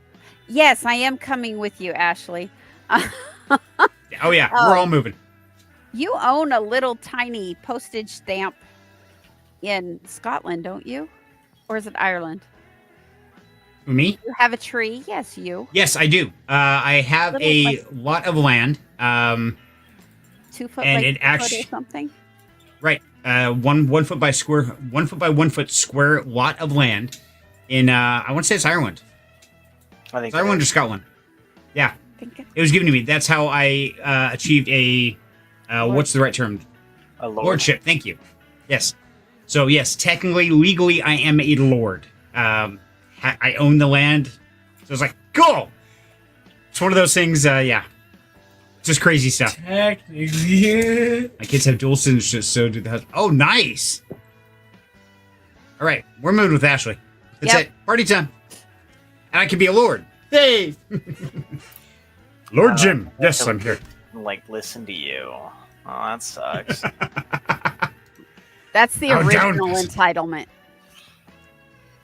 Yes, I am coming with you, Ashley. Oh, yeah. We're all moving. You own a little tiny postage stamp in Scotland, don't you? Or is it Ireland? Me? You have a tree? Yes, you. Yes, I do. I have Little, a like- lot of land. 2 foot And by it 2 foot actu- or something? Right. 1 foot by 1 foot square lot of land in I want to say it's Ireland. I think It's Ireland or Scotland. Yeah, I think it- it was given to me. That's how I achieved a what's the right term? a lord. Lordship. Thank you. Yes. So yes, technically, legally, I am a lord. I own the land. So it's like, cool. It's one of those things. Yeah, just crazy stuff. Technically. My kids have dual citizenship, so do the husband. Oh, nice. All right, we're moving with Ashley. That's Yep. it. Party time. And I can be a lord. Hey, Lord Jim. Yes, I'm here. Like, listen to you. Oh, that sucks. That's the How down- original entitlement.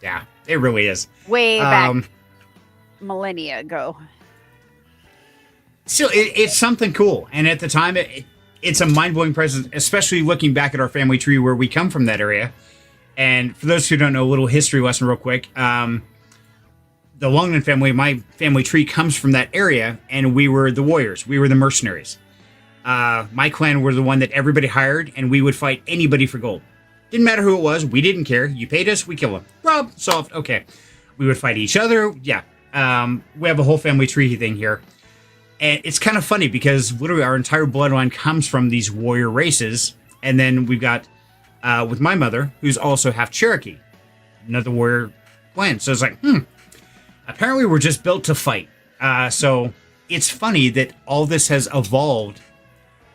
Yeah, it really is. Way back millennia ago. Still, it's something cool. And at the time, it's a mind-blowing presence, especially looking back at our family tree where we come from that area. And for those who don't know, a little history lesson real quick. The Longman family, my family tree comes from that area, and we were the warriors. We were the mercenaries. My clan were the one that everybody hired, and we would fight anybody for gold. Didn't matter who it was. We didn't care. You paid us, we kill them. Rob, solved. Okay. We would fight each other. Yeah. We have a whole family tree thing here. And it's kind of funny because literally our entire bloodline comes from these warrior races. And then we've got, with my mother, who's also half Cherokee, another warrior clan. So it's like, apparently we're just built to fight. So it's funny that all this has evolved.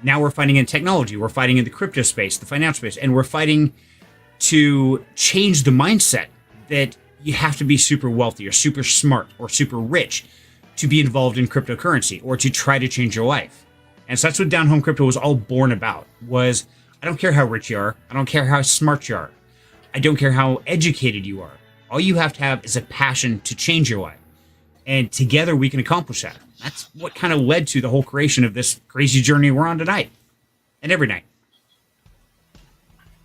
Now we're fighting in technology. We're fighting in the crypto space, the financial space, and we're fighting to change the mindset that you have to be super wealthy or super smart or super rich to be involved in cryptocurrency or to try to change your life. And so that's what Down Home Crypto was all born about, was I don't care how rich you are. I don't care how smart you are. I don't care how educated you are. All you have to have is a passion to change your life. And together we can accomplish that. That's what kind of led to the whole creation of this crazy journey we're on tonight. And every night.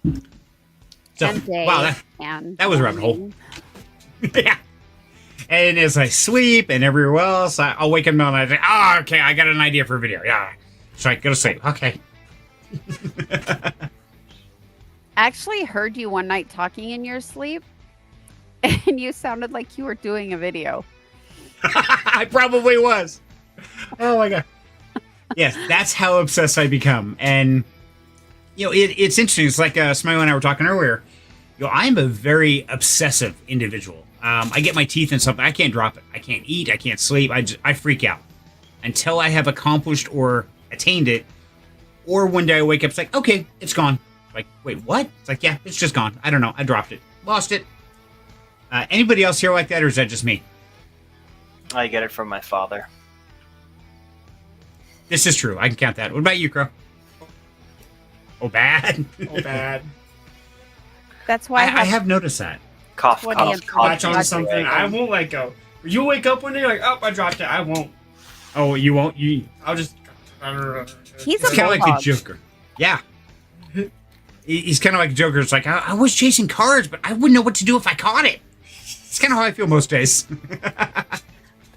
So, And day wow, and that was a rabbit hole. morning. yeah. And as I sleep and everywhere else, I'll wake up and I say, oh, okay, I got an idea for a video. Yeah. So I go to sleep. Okay. I actually heard you one night talking in your sleep, and you sounded like you were doing a video. I probably was. Oh my God. Yes, that's how obsessed I become. And, you know, it's interesting. It's like Smiley and I were talking earlier. You know, I'm a very obsessive individual. I get my teeth in something. I can't drop it. I can't eat. I can't sleep. I freak out until I have accomplished or attained it. Or one day I wake up, it's like, okay, it's gone. Like, wait, what? It's like, yeah, it's just gone. I don't know. I dropped it. Lost it. Anybody else here like that, or is that just me? I get it from my father. This is true. I can count that. What about you, Crow? Oh, bad. Oh, bad. That's why I have noticed that. Cough, 20 cough, and cough. Latch onto something. I won't let go. You wake up one day like, oh, I dropped it. I won't. Oh, you won't? I'll just. He's It's a kind of like the bulldog. Joker. Yeah. He's kind of like Joker. It's like, I was chasing cards, but I wouldn't know what to do if I caught it. It's kind of how I feel most days.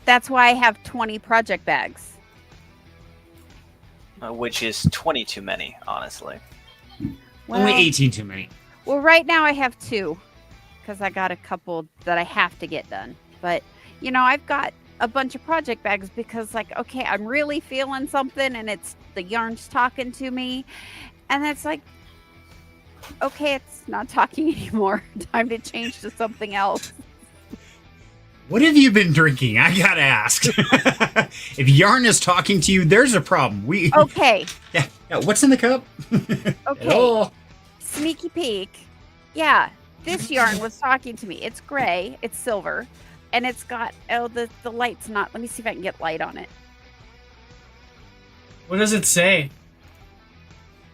That's why I have 20 project bags. Which is 20 too many, honestly. Well, Only 18 too many. Well, right now I have 2 because I got a couple that I have to get done. But, you know, I've got a bunch of project bags because, like, okay, I'm really feeling something and it's the yarn's talking to me. And it's like, okay, it's not talking anymore. Time to change to something else. What have you been drinking? I gotta ask. If yarn is talking to you, there's a problem. Okay. Yeah. What's in the cup? Okay. Oh. Sneaky peek. Yeah, this yarn was talking to me. It's gray, it's silver, and it's got the light's not. Let me see if I can get light on it. What does it say?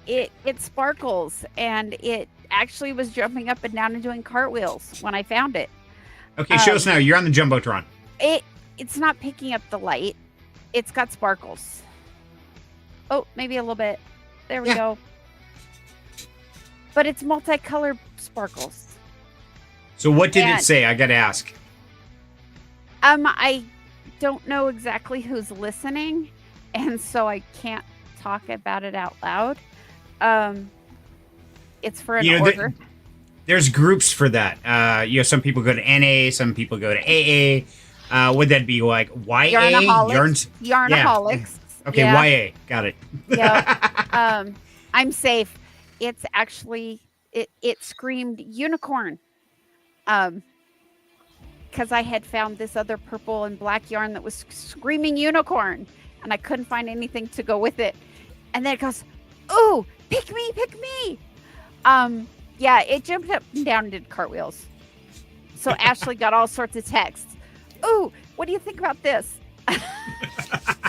It sparkles, and it actually was jumping up and down and doing cartwheels when I found it. Okay, show us now. You're on the Jumbotron. It's not picking up the light. It's got sparkles. Oh, maybe a little bit. There we Yeah. go. But it's multicolored sparkles. So what did it And- say? I got to ask. I don't know exactly who's listening, and so I can't talk about it out loud. It's for an You know, order. There's groups for that. Some people go to NA, some people go to AA. Would that be like YA? Yarnaholics. Yarnaholics. Okay, Yeah. YA. Got it. Yeah. I'm safe. It's actually it screamed unicorn. Because I had found this other purple and black yarn that was screaming unicorn, and I couldn't find anything to go with it. And then it goes, "Ooh, pick me, pick me!" Yeah, it jumped up and down and did cartwheels. So Ashley got all sorts of texts. "Ooh, what do you think about this?"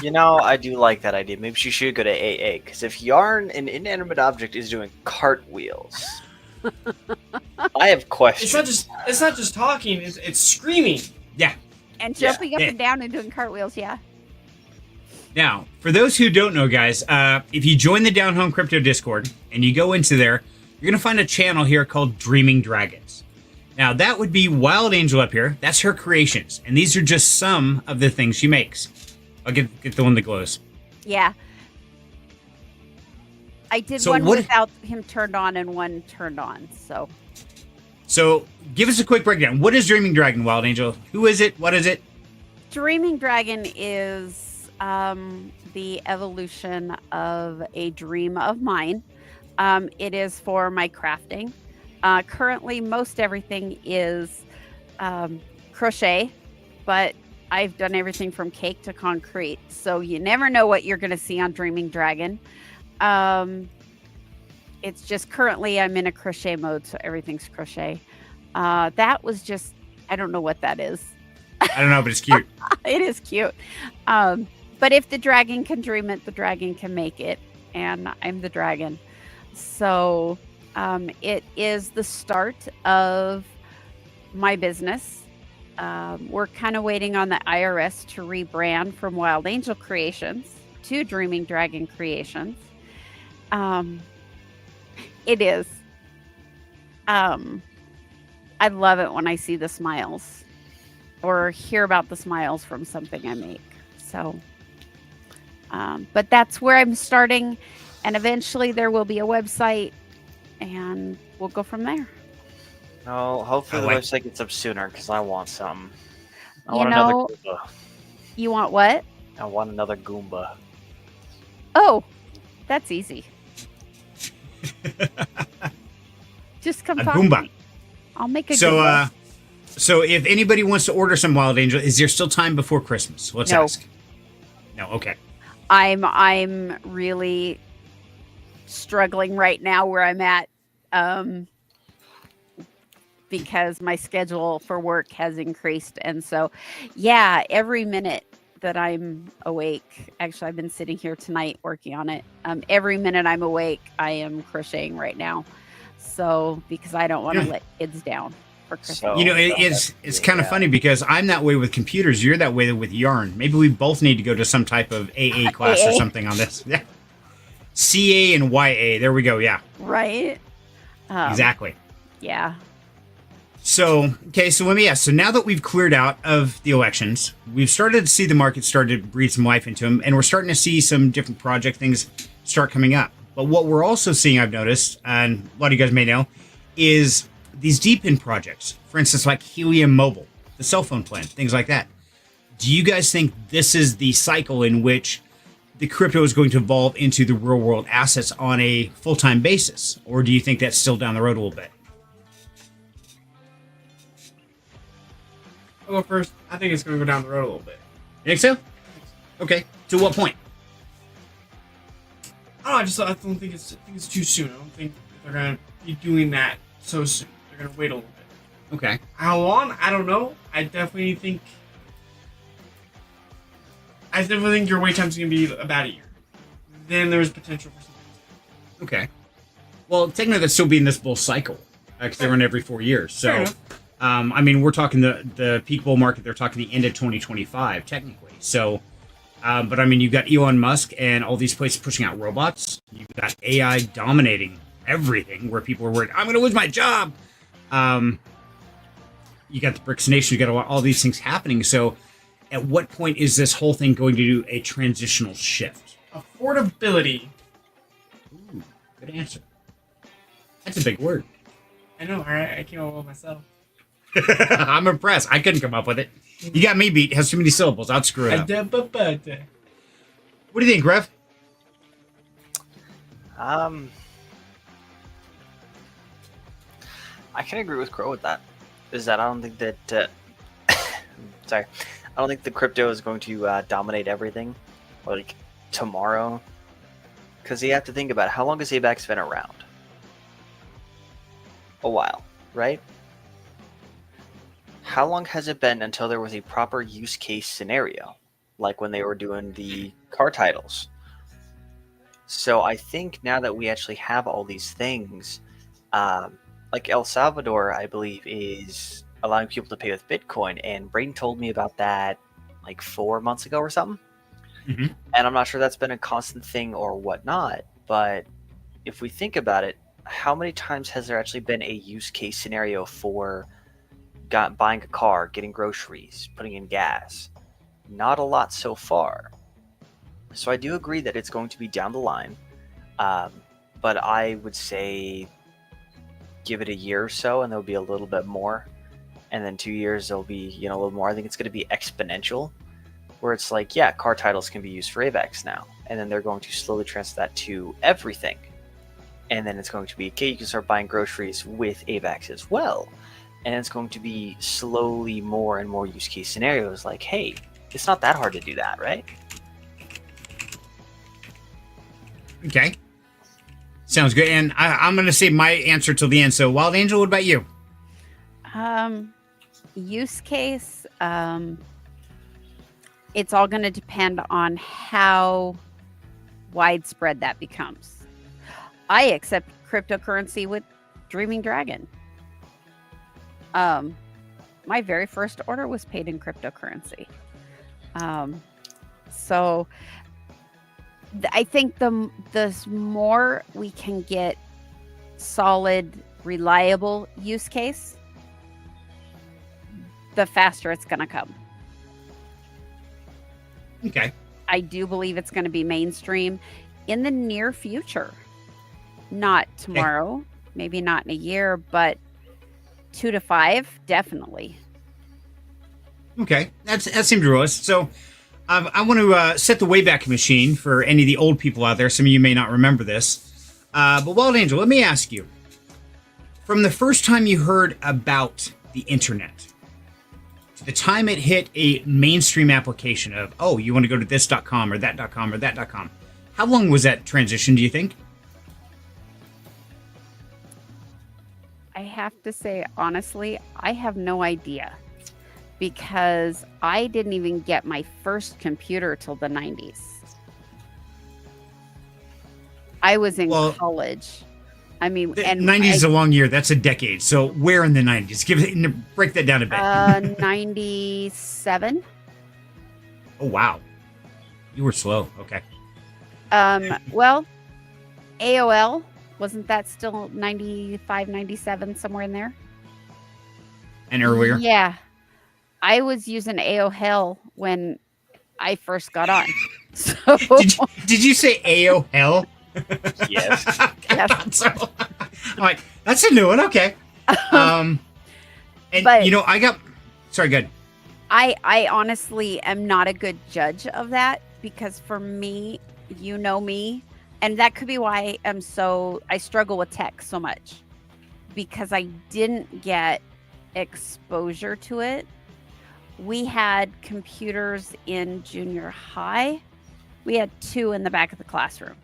You know, I do like that idea. Maybe she should go to AA, because if yarn, an inanimate object, is doing cartwheels, I have questions. It's not just talking. It's screaming. Yeah. And jumping up Yeah. and down and doing cartwheels. Yeah. Now, for those who don't know, guys, if you join the Down Home Crypto Discord and you go into there, you're going to find a channel here called Dreaming Dragons. Now, that would be Wild Angel up here. That's her creations. And these are just some of the things she makes. I'll get the one that glows. Yeah. I did So one what- without him turned on and one turned on. So, give us a quick breakdown. What is Dreaming Dragon, Wild Angel? Who is it? What is it? Dreaming Dragon is the evolution of a dream of mine. It is for my crafting. Currently, most everything is crochet, but I've done everything from cake to concrete. So you never know what you're going to see on Dreaming Dragon. It's just currently I'm in a crochet mode, so everything's crochet. That was just, I don't know what that is. I don't know, but it's cute. It is cute. But if the dragon can dream it, the dragon can make it. And I'm the dragon. So it is the start of my business. We're kind of waiting on the IRS to rebrand from Wild Angel Creations to Dreaming Dragon Creations. It is. I love it when I see the smiles or hear about the smiles from something I make. So, but that's where I'm starting. And eventually there will be a website and we'll go from there. No, hopefully I the like- website gets up sooner, because I want some. I You want know- another Goomba. You want what? I want another Goomba. Oh, that's easy. Just come A talk to Goomba. me. I'll make a So, Goomba. so if anybody wants to order some Wild Angel, is there still time before Christmas? Let's No. ask. No, okay. I'm really struggling right now where I'm at because my schedule for work has increased. And so, yeah, every minute that I'm awake, actually, I've been sitting here tonight working on it. Every minute I'm awake, I am crocheting right now. So, because I don't want to Yeah. let kids down for Christmas. So- You know, Oh, it's that's- kind of yeah. funny because I'm that way with computers. You're that way with yarn. Maybe we both need to go to some type of AA class or AA. something on this. Yeah. CA and YA. There we go. Yeah, Right? exactly. Yeah. So, okay, so let me ask. So now that we've cleared out of the elections, we've started to see the market start to breathe some life into them, and we're starting to see some different project things start coming up. But what we're also seeing, I've noticed, and a lot of you guys may know, is these deep in projects. For instance, like Helium Mobile, the cell phone plan, things like that. Do you guys think this is the cycle in which the crypto is going to evolve into the real world assets on a full-time basis? Or do you think that's still down the road a little bit? I'll go first. I think it's going to go down the road a little bit. You think so? Okay. To what point? I don't know. I don't think it's. I think it's too soon. I don't think they're going to be doing that so soon. They're going to wait a little bit. Okay. How long? I don't know. I definitely think your wait time is going to be about a year. Then there's potential for something. Okay. Well, technically, that's still being this bull cycle because they run every 4 years. So, Fair enough. I mean, we're talking the peak bull market. They're talking the end of 2025, technically. So, But I mean, you've got Elon Musk and all these places pushing out robots. You've got AI dominating everything, where people are worried, I'm going to lose my job. You got the BRICS nation. You got all these things happening. So, at what point is this whole thing going to do a transitional shift? Affordability. Ooh, good answer. That's a big word. I know, I came up with myself. I'm impressed. I couldn't come up with it. You got me beat. It has too many syllables. I'd screw it up. What do you think, Rev? I can agree with Crow with that. Is that I don't think that sorry, I don't think the crypto is going to dominate everything like tomorrow. Because you have to think about it. How long has AVAX been around? A while, right? How long has it been until there was a proper use case scenario, like when they were doing the car titles? So I think now that we actually have all these things, like El Salvador, I believe, is allowing people to pay with Bitcoin, and Braden told me about that like 4 months ago or something. Mm-hmm. And I'm not sure that's been a constant thing or whatnot, but if we think about it, how many times has there actually been a use case scenario for buying a car, getting groceries, putting in gas? Not a lot so far. So I do agree that it's going to be down the line, but I would say give it a year or so and there'll be a little bit more, and then 2 years there'll be a little more. I think it's going to be exponential, where it's like, yeah, car titles can be used for AVAX now, and then they're going to slowly transfer that to everything, and then it's going to be, okay, you can start buying groceries with AVAX as well, and it's going to be slowly more and more use case scenarios like, hey, it's not that hard to do that, right? Okay. Sounds good. And I'm going to say my answer till the end. So, Wild Angel, what about you? Use case, it's all going to depend on how widespread that becomes. I accept cryptocurrency with Dreaming Dragon. My very first order was paid in cryptocurrency. So I think the more we can get solid, reliable use case, the faster it's going to come. Okay. I do believe it's going to be mainstream in the near future. Not tomorrow, maybe not in a year, but 2 to 5, definitely. Okay. That seems realistic. So I want to set the Wayback Machine for any of the old people out there. Some of you may not remember this. But Wild Angel, let me ask you. From the first time you heard about the internet, to the time it hit a mainstream application of, oh, you want to go to this.com or that.com or that.com, how long was that transition, do you think? I have to say, honestly, I have no idea, because I didn't even get my first computer till the 90s. I was in college. I mean, and 90s is a long year. That's a decade. So where in the 90s? Break that down a bit. 97. Oh, wow. You were slow. Okay. Well, AOL, wasn't that still 95, 97, somewhere in there? And earlier? Yeah. I was using AOL when I first got on. So did you say AOL? Yes. Yes. So, I'm like, that's a new one. Okay. And but I got. Sorry, good. I honestly am not a good judge of that, because for me, you know me, and that could be why I struggle with tech so much, because I didn't get exposure to it. We had computers in junior high. We had 2 in the back of the classroom.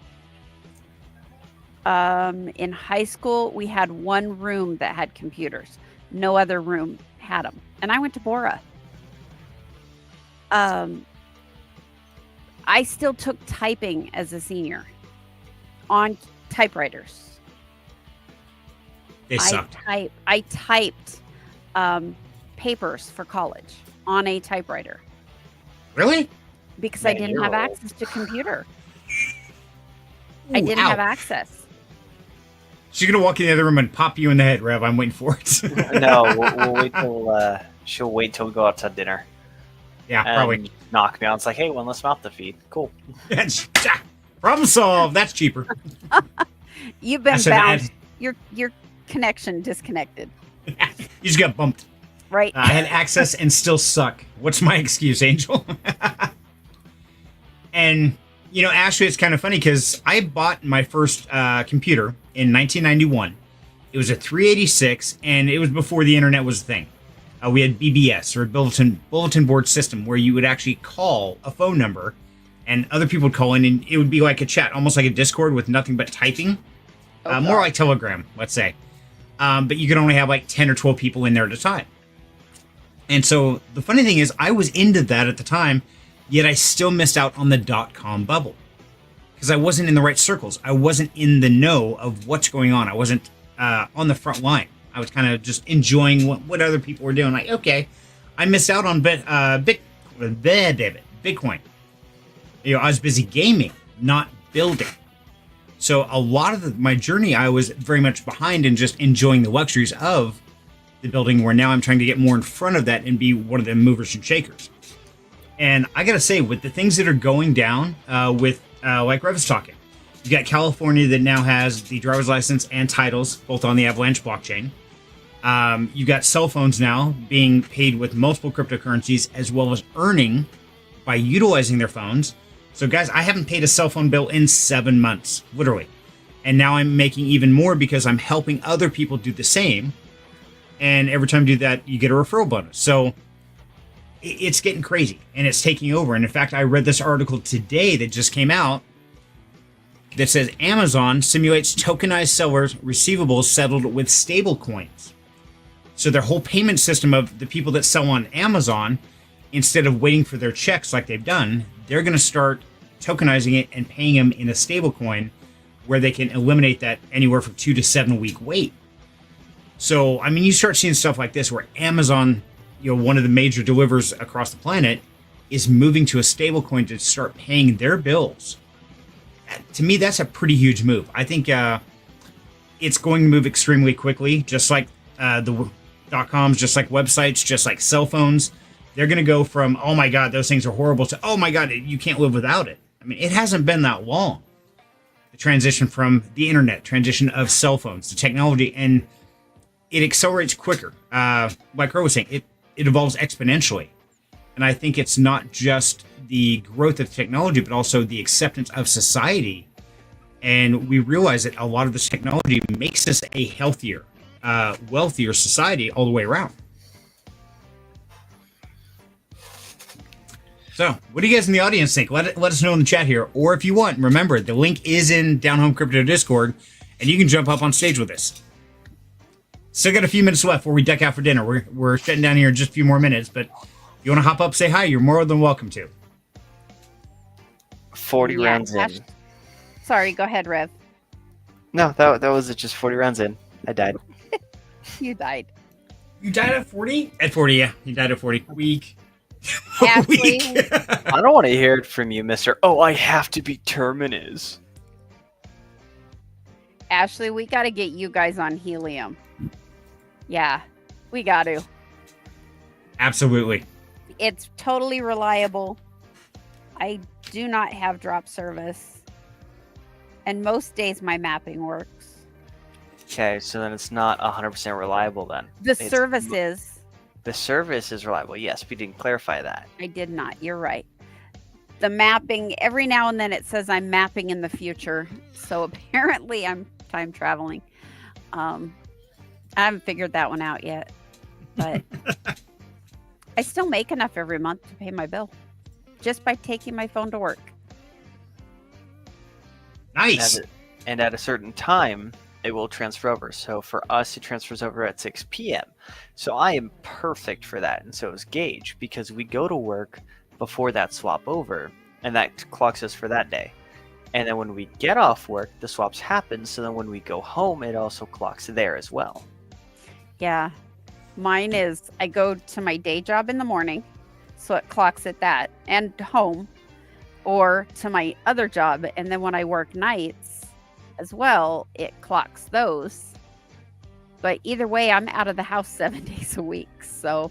In high school, we had 1 room that had computers. No other room had them. And I went to Bora. I still took typing as a senior on typewriters. They sucked. I typed papers for college on a typewriter. Really? because I Man, didn't you're have old. access to computer. I Ooh, didn't ow. have access. She's gonna walk in the other room and pop you in the head, Rev. I'm waiting for it. No, we'll wait till she'll wait till we go out to dinner Yeah, and probably. knock me out. It's like, hey, one less mouth to feed. Cool. Problem solved. That's cheaper. You've been That's an bound. Your connection disconnected, You just got bumped. right? I had access and still suck. What's my excuse, Angel? And, you know, actually, it's kind of funny because I bought my first computer in 1991. It was a 386, and it was before the internet was a thing. We had BBS, or bulletin board system, where you would actually call a phone number, and other people would call in, and it would be like a chat, almost like a Discord with nothing but typing. More like Telegram, let's say. But you could only have like 10 or 12 people in there at a time. And so the funny thing is, I was into that at the time, yet I still missed out on the .com bubble because I wasn't in the right circles. I wasn't in the know of what's going on. I wasn't on the front line. I was kind of just enjoying what other people were doing. Like, okay, I missed out on Bitcoin. You know, I was busy gaming, not building. So a lot of my journey, I was very much behind and just enjoying the luxuries of the building, where now I'm trying to get more in front of that and be one of the movers and shakers. And I got to say, with the things that are going down like Rev was talking, you got California that now has the driver's license and titles, both on the Avalanche blockchain. You got cell phones now being paid with multiple cryptocurrencies, as well as earning by utilizing their phones. So guys, I haven't paid a cell phone bill in 7 months, literally. And now I'm making even more because I'm helping other people do the same. And every time you do that, you get a referral bonus. So it's getting crazy and it's taking over. And in fact, I read this article today that just came out that says Amazon simulates tokenized sellers' receivables settled with stable coins. So their whole payment system of the people that sell on Amazon, instead of waiting for their checks like they've done, they're going to start tokenizing it and paying them in a stable coin where they can eliminate that anywhere from 2 to 7 week wait. So, I mean, you start seeing stuff like this where Amazon, you know, one of the major delivers across the planet, is moving to a stable coin to start paying their bills. To me, that's a pretty huge move. I think it's going to move extremely quickly, just like the .coms, just like websites, just like cell phones. They're going to go from, oh my God, those things are horrible, to, oh my God, you can't live without it. I mean, it hasn't been that long. The transition from the internet, transition of cell phones, the technology, and it accelerates quicker. Like Ro was saying, it evolves exponentially. And I think it's not just the growth of technology, but also the acceptance of society. And we realize that a lot of this technology makes us a healthier, wealthier society all the way around. So, what do you guys in the audience think? Let us know in the chat here. Or if you want, remember, the link is in Down Home Crypto Discord, and you can jump up on stage with us. Still got a few minutes left before we deck out for dinner. We're shutting down here in just a few more minutes, but if you want to hop up, say hi, you're more than welcome to. 40 Yeah, rounds in. Ash- Sorry, go ahead, Rev. No, that was it. Just 40 rounds in. I died. You died. You died at 40? At 40, yeah. He died at 40. Weak. Ashley, Weak. I don't want to hear it from you, Mister. Oh, I have to be Terminus. Ashley, we got to get you guys on helium. Yeah, we got to. Absolutely. It's totally reliable. I do not have drop service. And most days my mapping works. Okay, so then it's not 100% reliable then. The It's- service is. The service is reliable. Yes, we didn't clarify that. I did not. You're right. The mapping, every now and then it says I'm mapping in the future. So apparently I'm time traveling. I haven't figured that one out yet. But I still make enough every month to pay my bill just by taking my phone to work. Nice. And at a certain time, it will transfer over. So for us, it transfers over at 6 p.m. So I am perfect for that. And so is Gage, because we go to work before that swap over, and that clocks us for that day. And then when we get off work, the swaps happen. So then when we go home, it also clocks there as well. Yeah. Mine is I go to my day job in the morning. So it clocks at that and home. or to my other job. And then when I work nights as well, it clocks those. But either way, I'm out of the house 7 days a week. So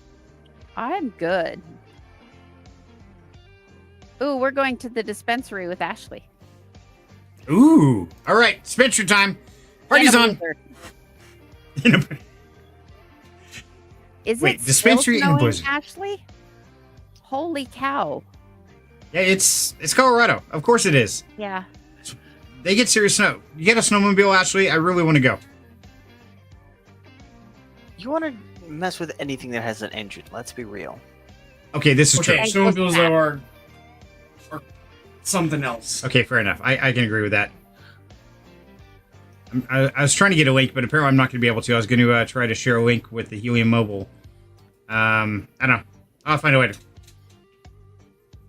I'm good. Ooh, we're going to the dispensary with Ashley. Ooh. All right. Spencer time. Party's And a on. blizzard. Is Wait, it still dispensary and a snowing, blizzard. Ashley? Holy cow. Yeah, it's Colorado. Of course it is. Yeah. They get serious snow. You get a snowmobile, Ashley? I really want to go. You want to mess with anything that has an engine? Let's be real. Okay, this is Okay, And snowmobiles what's though are something else. true. Okay, fair enough. I can agree with that. I was trying to get a link, but apparently I'm not going to be able to. I was going to try to share a link with the Helium Mobile. I don't know. I'll find a way to.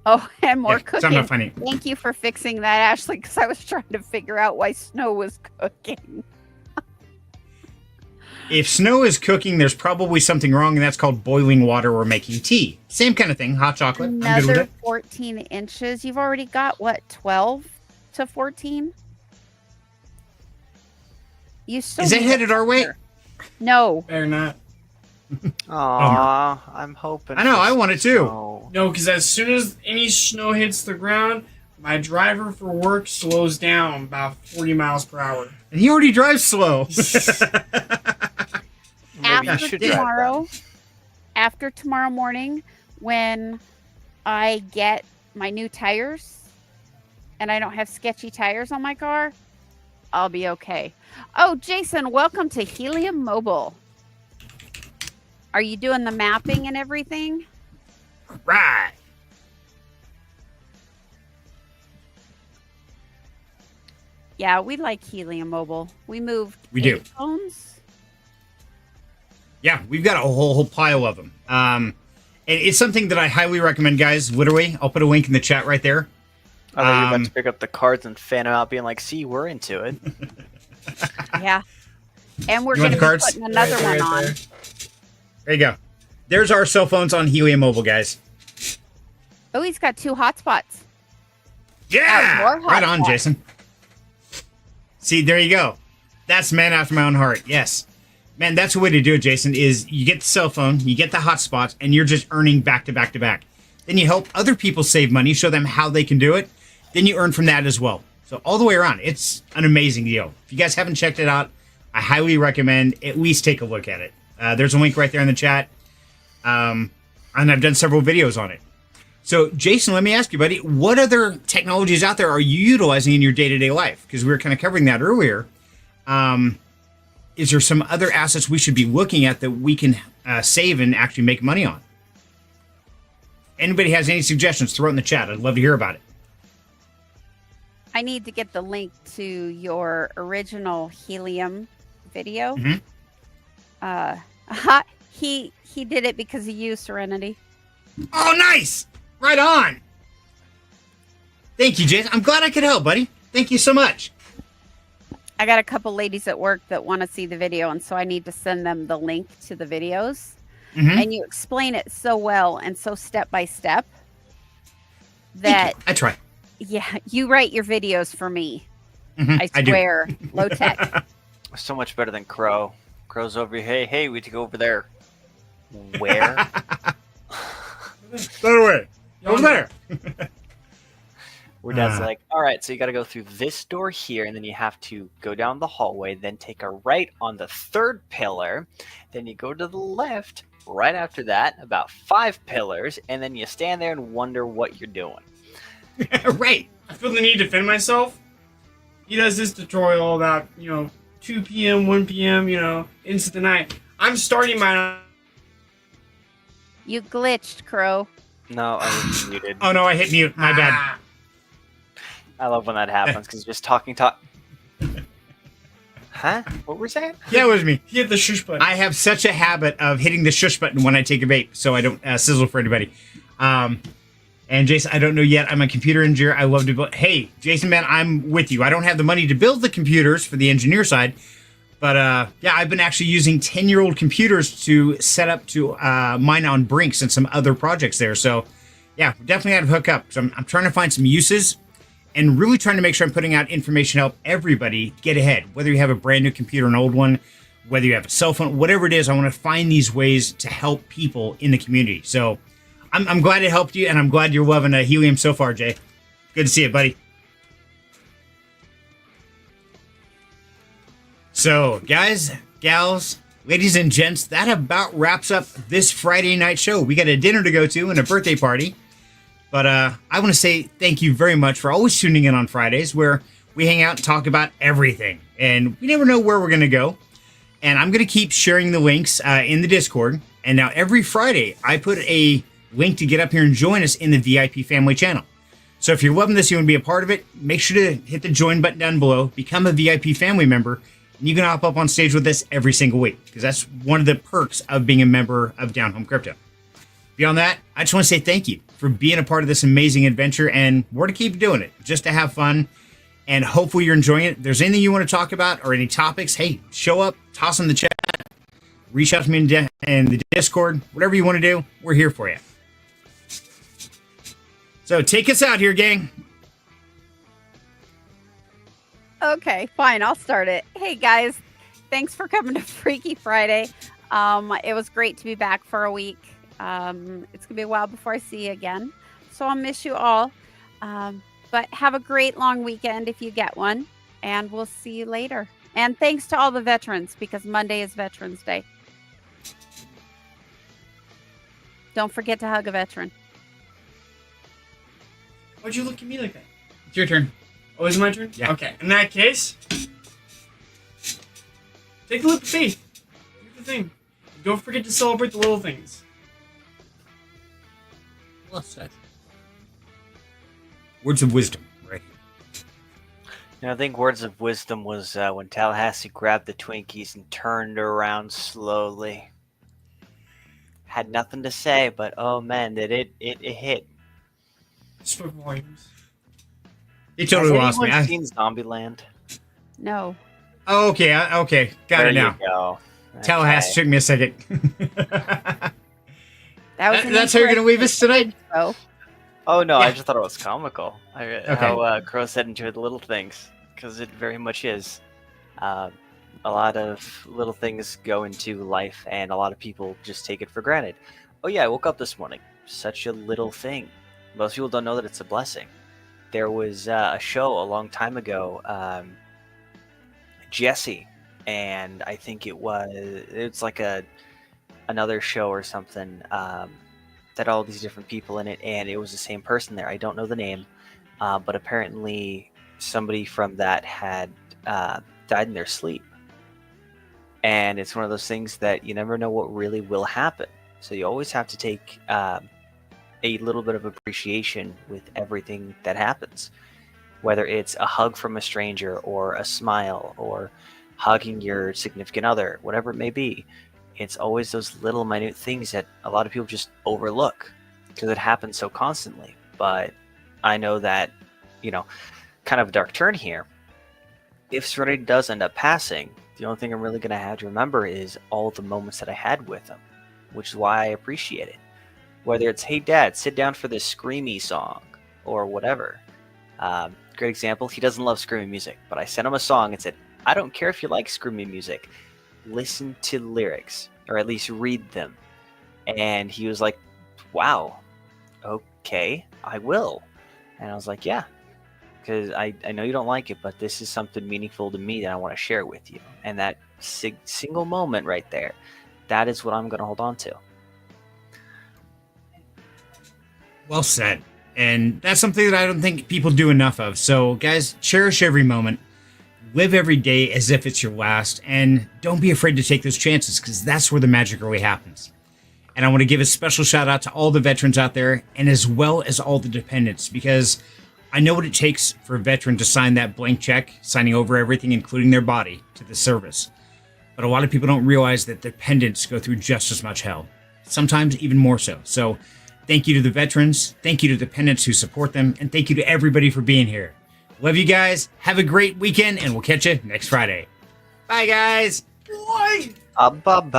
Oh, and more Yeah, 'cause cooking. I'm not finding. Thank you for fixing that, Ashley, because I was trying to figure out why snow was cooking. If snow is cooking, there's probably something wrong, and that's called boiling water or making tea. Same kind of thing. Hot chocolate. I'm good with Another it. 14 inches. You've already got, what, 12 to 14? You still Is it need headed our way? clear. No. Better not. Aw, I'm hoping. I know, for I want it too. snow. No, because as soon as any snow hits the ground, my driver for work slows down about 40 miles per hour. And he already drives slow. Maybe you After should drive that. after tomorrow morning, when I get my new tires and I don't have sketchy tires on my car, I'll be okay. Oh, Jason, welcome to Helium Mobile. Are you doing the mapping and everything? Right. Yeah, we like Helium Mobile. We moved We do. 8 phones. Yeah, we've got a whole pile of them. And it's something that I highly recommend, guys. Literally, I'll put a link in the chat right there. I thought you were Um, about to pick up the cards and fan them out, being like, "See, we're into it." Yeah. And we're You going want to the be cards? putting another one on. There you go. There's our cell phones on Helium Mobile, guys. Oh, he's got 2 hotspots. Yeah, more right on, hotspots. Jason. See, there you go. That's man after my own heart. Yes, man, that's the way to do it, Jason. Is you get the cell phone, you get the hotspots, and you're just earning back to back to back. Then you help other people save money, show them how they can do it. Then you earn from that as well. So all the way around, it's an amazing deal. If you guys haven't checked it out, I highly recommend at least take a look at it. There's a link right there in the chat, and I've done several videos on it. So, Jason, let me ask you, buddy, what other technologies out there are you utilizing in your day-to-day life? Because we were kind of covering that earlier. Is there some other assets we should be looking at that we can save and actually make money on? Anybody has any suggestions, throw it in the chat. I'd love to hear about it. I need to get the link to your original Helium video. Mhm. He did it because of you, Serenity. Oh, nice! Right on! Thank you, Jason. I'm glad I could help, buddy. Thank you so much. I got a couple ladies at work that want to see the video, and so I need to send them the link to the videos. Mhm. And you explain it so well and so step by step Thank that, you. I try. yeah, you write your videos for me. Mhm, I do. swear, low tech. So much better than Crow. Crow's over here. Hey, we have to go over there. Where? That way. Over there. Where Dad's Ah. like, all right, so you got to go through this door here, and then you have to go down the hallway, then take a right on the 3rd pillar, then you go to the left right after that, about 5 pillars, and then you stand there and wonder what you're doing. Right. I feel the need to defend myself. He does this tutorial about, 2 p.m., 1 p.m., into the night. I'm starting my... You glitched, Crow. No, I was muted. Oh, no, I hit mute. My bad. Ah, I love when that happens because just talking. Huh? What were we saying? Yeah, it was me. he hit the shush button. I have such a habit of hitting the shush button when I take a vape, so I don't sizzle for anybody. And Jason, I don't know yet. I'm a computer engineer. I love to build. Hey, Jason, man, I'm with you. I don't have the money to build the computers for the engineer side, but yeah, I've been actually using 10-year-old computers to set up to mine on Brinks and some other projects there. So yeah, we definitely got to hook up. So I'm trying to find some uses and really trying to make sure I'm putting out information to help everybody get ahead. Whether you have a brand new computer, an old one, whether you have a cell phone, whatever it is, I want to find these ways to help people in the community. So I'm glad it helped you, and I'm glad you're loving Helium so far, Jay. Good to see you, buddy. So, guys, gals, ladies and gents, that about wraps up this Friday night show. We got a dinner to go to and a birthday party. But I want to say thank you very much for always tuning in on Fridays, where we hang out and talk about everything. And we never know where we're going to go. And I'm going to keep sharing the links in the Discord. And now every Friday, I put a link to get up here and join us in the VIP family channel. So if you're loving this, you want to be a part of it, make sure to hit the join button down below, become a VIP family member, and you can hop up on stage with us every single week, because that's one of the perks of being a member of Down Home Crypto. Beyond that, I just want to say thank you for being a part of this amazing adventure, and we're to keep doing it just to have fun, and hopefully you're enjoying it. If there's anything you want to talk about or any topics, hey, show up, toss in the chat, reach out to me in the Discord, whatever you want to do, we're here for you. So take us out here, gang. Okay, fine. I'll start it. Hey, guys. Thanks for coming to Freaky Friday. It was great to be back for a week. It's going to be a while before I see you again. So I'll miss you all. But have a great long weekend if you get one. And we'll see you later. And thanks to all the veterans, because Monday is Veterans Day. Don't forget to hug a veteran. Why'd you look at me like that? It's your turn. Oh, is it my turn? Yeah. Okay. In that case, take the leap of faith. Here's the thing. Don't forget to celebrate the little things. Well said. Words of wisdom, right? I think words of wisdom was when Tallahassee grabbed the Twinkies and turned around slowly. Had nothing to say, but oh man, did it hit. Spoke volumes. You totally lost me. Has anyone seen Zombieland? No. Oh, okay, okay. Got it now. There you go. Tallahassee took me a second. That's how you're going to leave us tonight? Oh no, Yeah. I just thought it was comical. How Crow said enjoy the little things, because it very much is. A lot of little things go into life, and a lot of people just take it for granted. Oh yeah, I woke up this morning. Such a little thing. Most people don't know that it's a blessing. There was a show a long time ago, Jesse, and I think it's like another show or something that all these different people in it, and it was the same person there. I don't know the name, but apparently somebody from that had died in their sleep. And it's one of those things that you never know what really will happen. So you always have to take a little bit of appreciation with everything that happens. Whether it's a hug from a stranger or a smile or hugging your significant other, whatever it may be. It's always those little minute things that a lot of people just overlook because it happens so constantly. But I know that, kind of a dark turn here. If Serenity does end up passing, the only thing I'm really going to have to remember is all the moments that I had with him, which is why I appreciate it. Whether it's, hey dad, sit down for this screamy song or whatever. Great example, he doesn't love screamy music, but I sent him a song and said, I don't care if you like screamy music. Listen to the lyrics, or at least read them. And he was like, wow, okay, I will. And I was like, yeah, because I know you don't like it, but this is something meaningful to me that I want to share with you. And that single moment right there, that is what I'm going to hold on to. Well said. And that's something that I don't think people do enough of. So, guys, cherish every moment. Live every day as if it's your last. And don't be afraid to take those chances, because that's where the magic really happens. And I want to give a special shout out to all the veterans out there, and as well as all the dependents, because I know what it takes for a veteran to sign that blank check, signing over everything, including their body, to the service. But a lot of people don't realize that dependents go through just as much hell, sometimes even more so. So thank you to the veterans, thank you to the dependents who support them, and thank you to everybody for being here. Love you guys, have a great weekend, and we'll catch you next Friday. Bye, guys. Boy! Bye-bye.